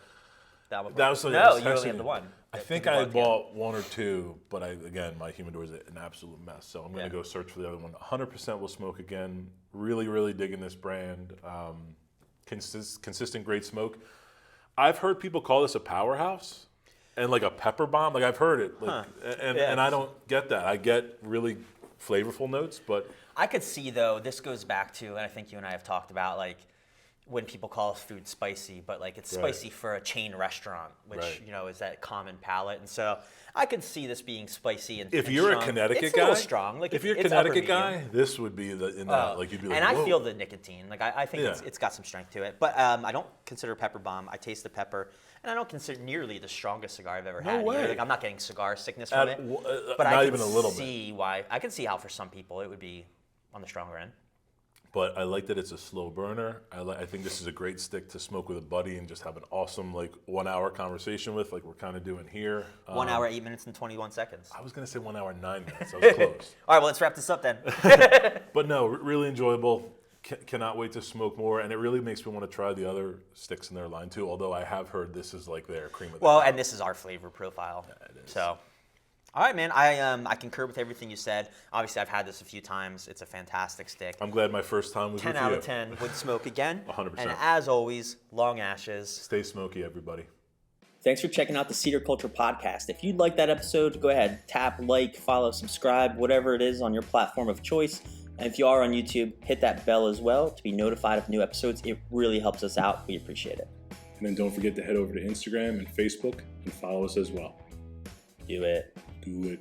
That was something you only have the one. I think I had bought one or two, but again, my humidor is an absolute mess, so I'm going to go search for the other one. 100% will smoke again. Really, really digging this brand. Consistent, great smoke. I've heard people call this a powerhouse and like a pepper bomb. Like I've heard it, and I don't get that. I get really flavorful notes, but I could see though. This goes back to, and I think you and I have talked about like, when people call food spicy, but like it's spicy for a chain restaurant, which is that common palate, and so I could see this being spicy and if you're strong. a Connecticut it's guy, a little strong. Like if you're a Connecticut guy, this would be like you'd be like, and I whoa. feel the nicotine. Like I think it's got some strength to it, but I don't consider pepper bomb. I taste the pepper, and I don't consider nearly the strongest cigar I've ever had. way. Like I'm not getting cigar sickness from it, but not I even can a little see why. I can see how for some people it would be on the stronger end. But I like that it's a slow burner. I think this is a great stick to smoke with a buddy and just have an awesome 1 hour conversation with, like we're kind of doing here. 1 hour, 8 minutes, and 21 seconds. I was going to say 1 hour, 9 minutes. I was close. All right, well, let's wrap this up then. But no, really enjoyable. Cannot wait to smoke more. And it really makes me want to try the other sticks in their line too, although I have heard this is like their cream of the crop. And this is our flavor profile. Yeah, it is. So. All right, man. I concur with everything you said. Obviously, I've had this a few times. It's a fantastic stick. I'm glad my first time was 10 with out you. of 10 would smoke again. 100%. And as always, long ashes. Stay smoky, everybody. Thanks for checking out the Cedar Culture Podcast. If you'd like that episode, go ahead, tap like, follow, subscribe, whatever it is on your platform of choice. And if you are on YouTube, hit that bell as well to be notified of new episodes. It really helps us out. We appreciate it. And then don't forget to head over to Instagram and Facebook and follow us as well. Do it. Do it.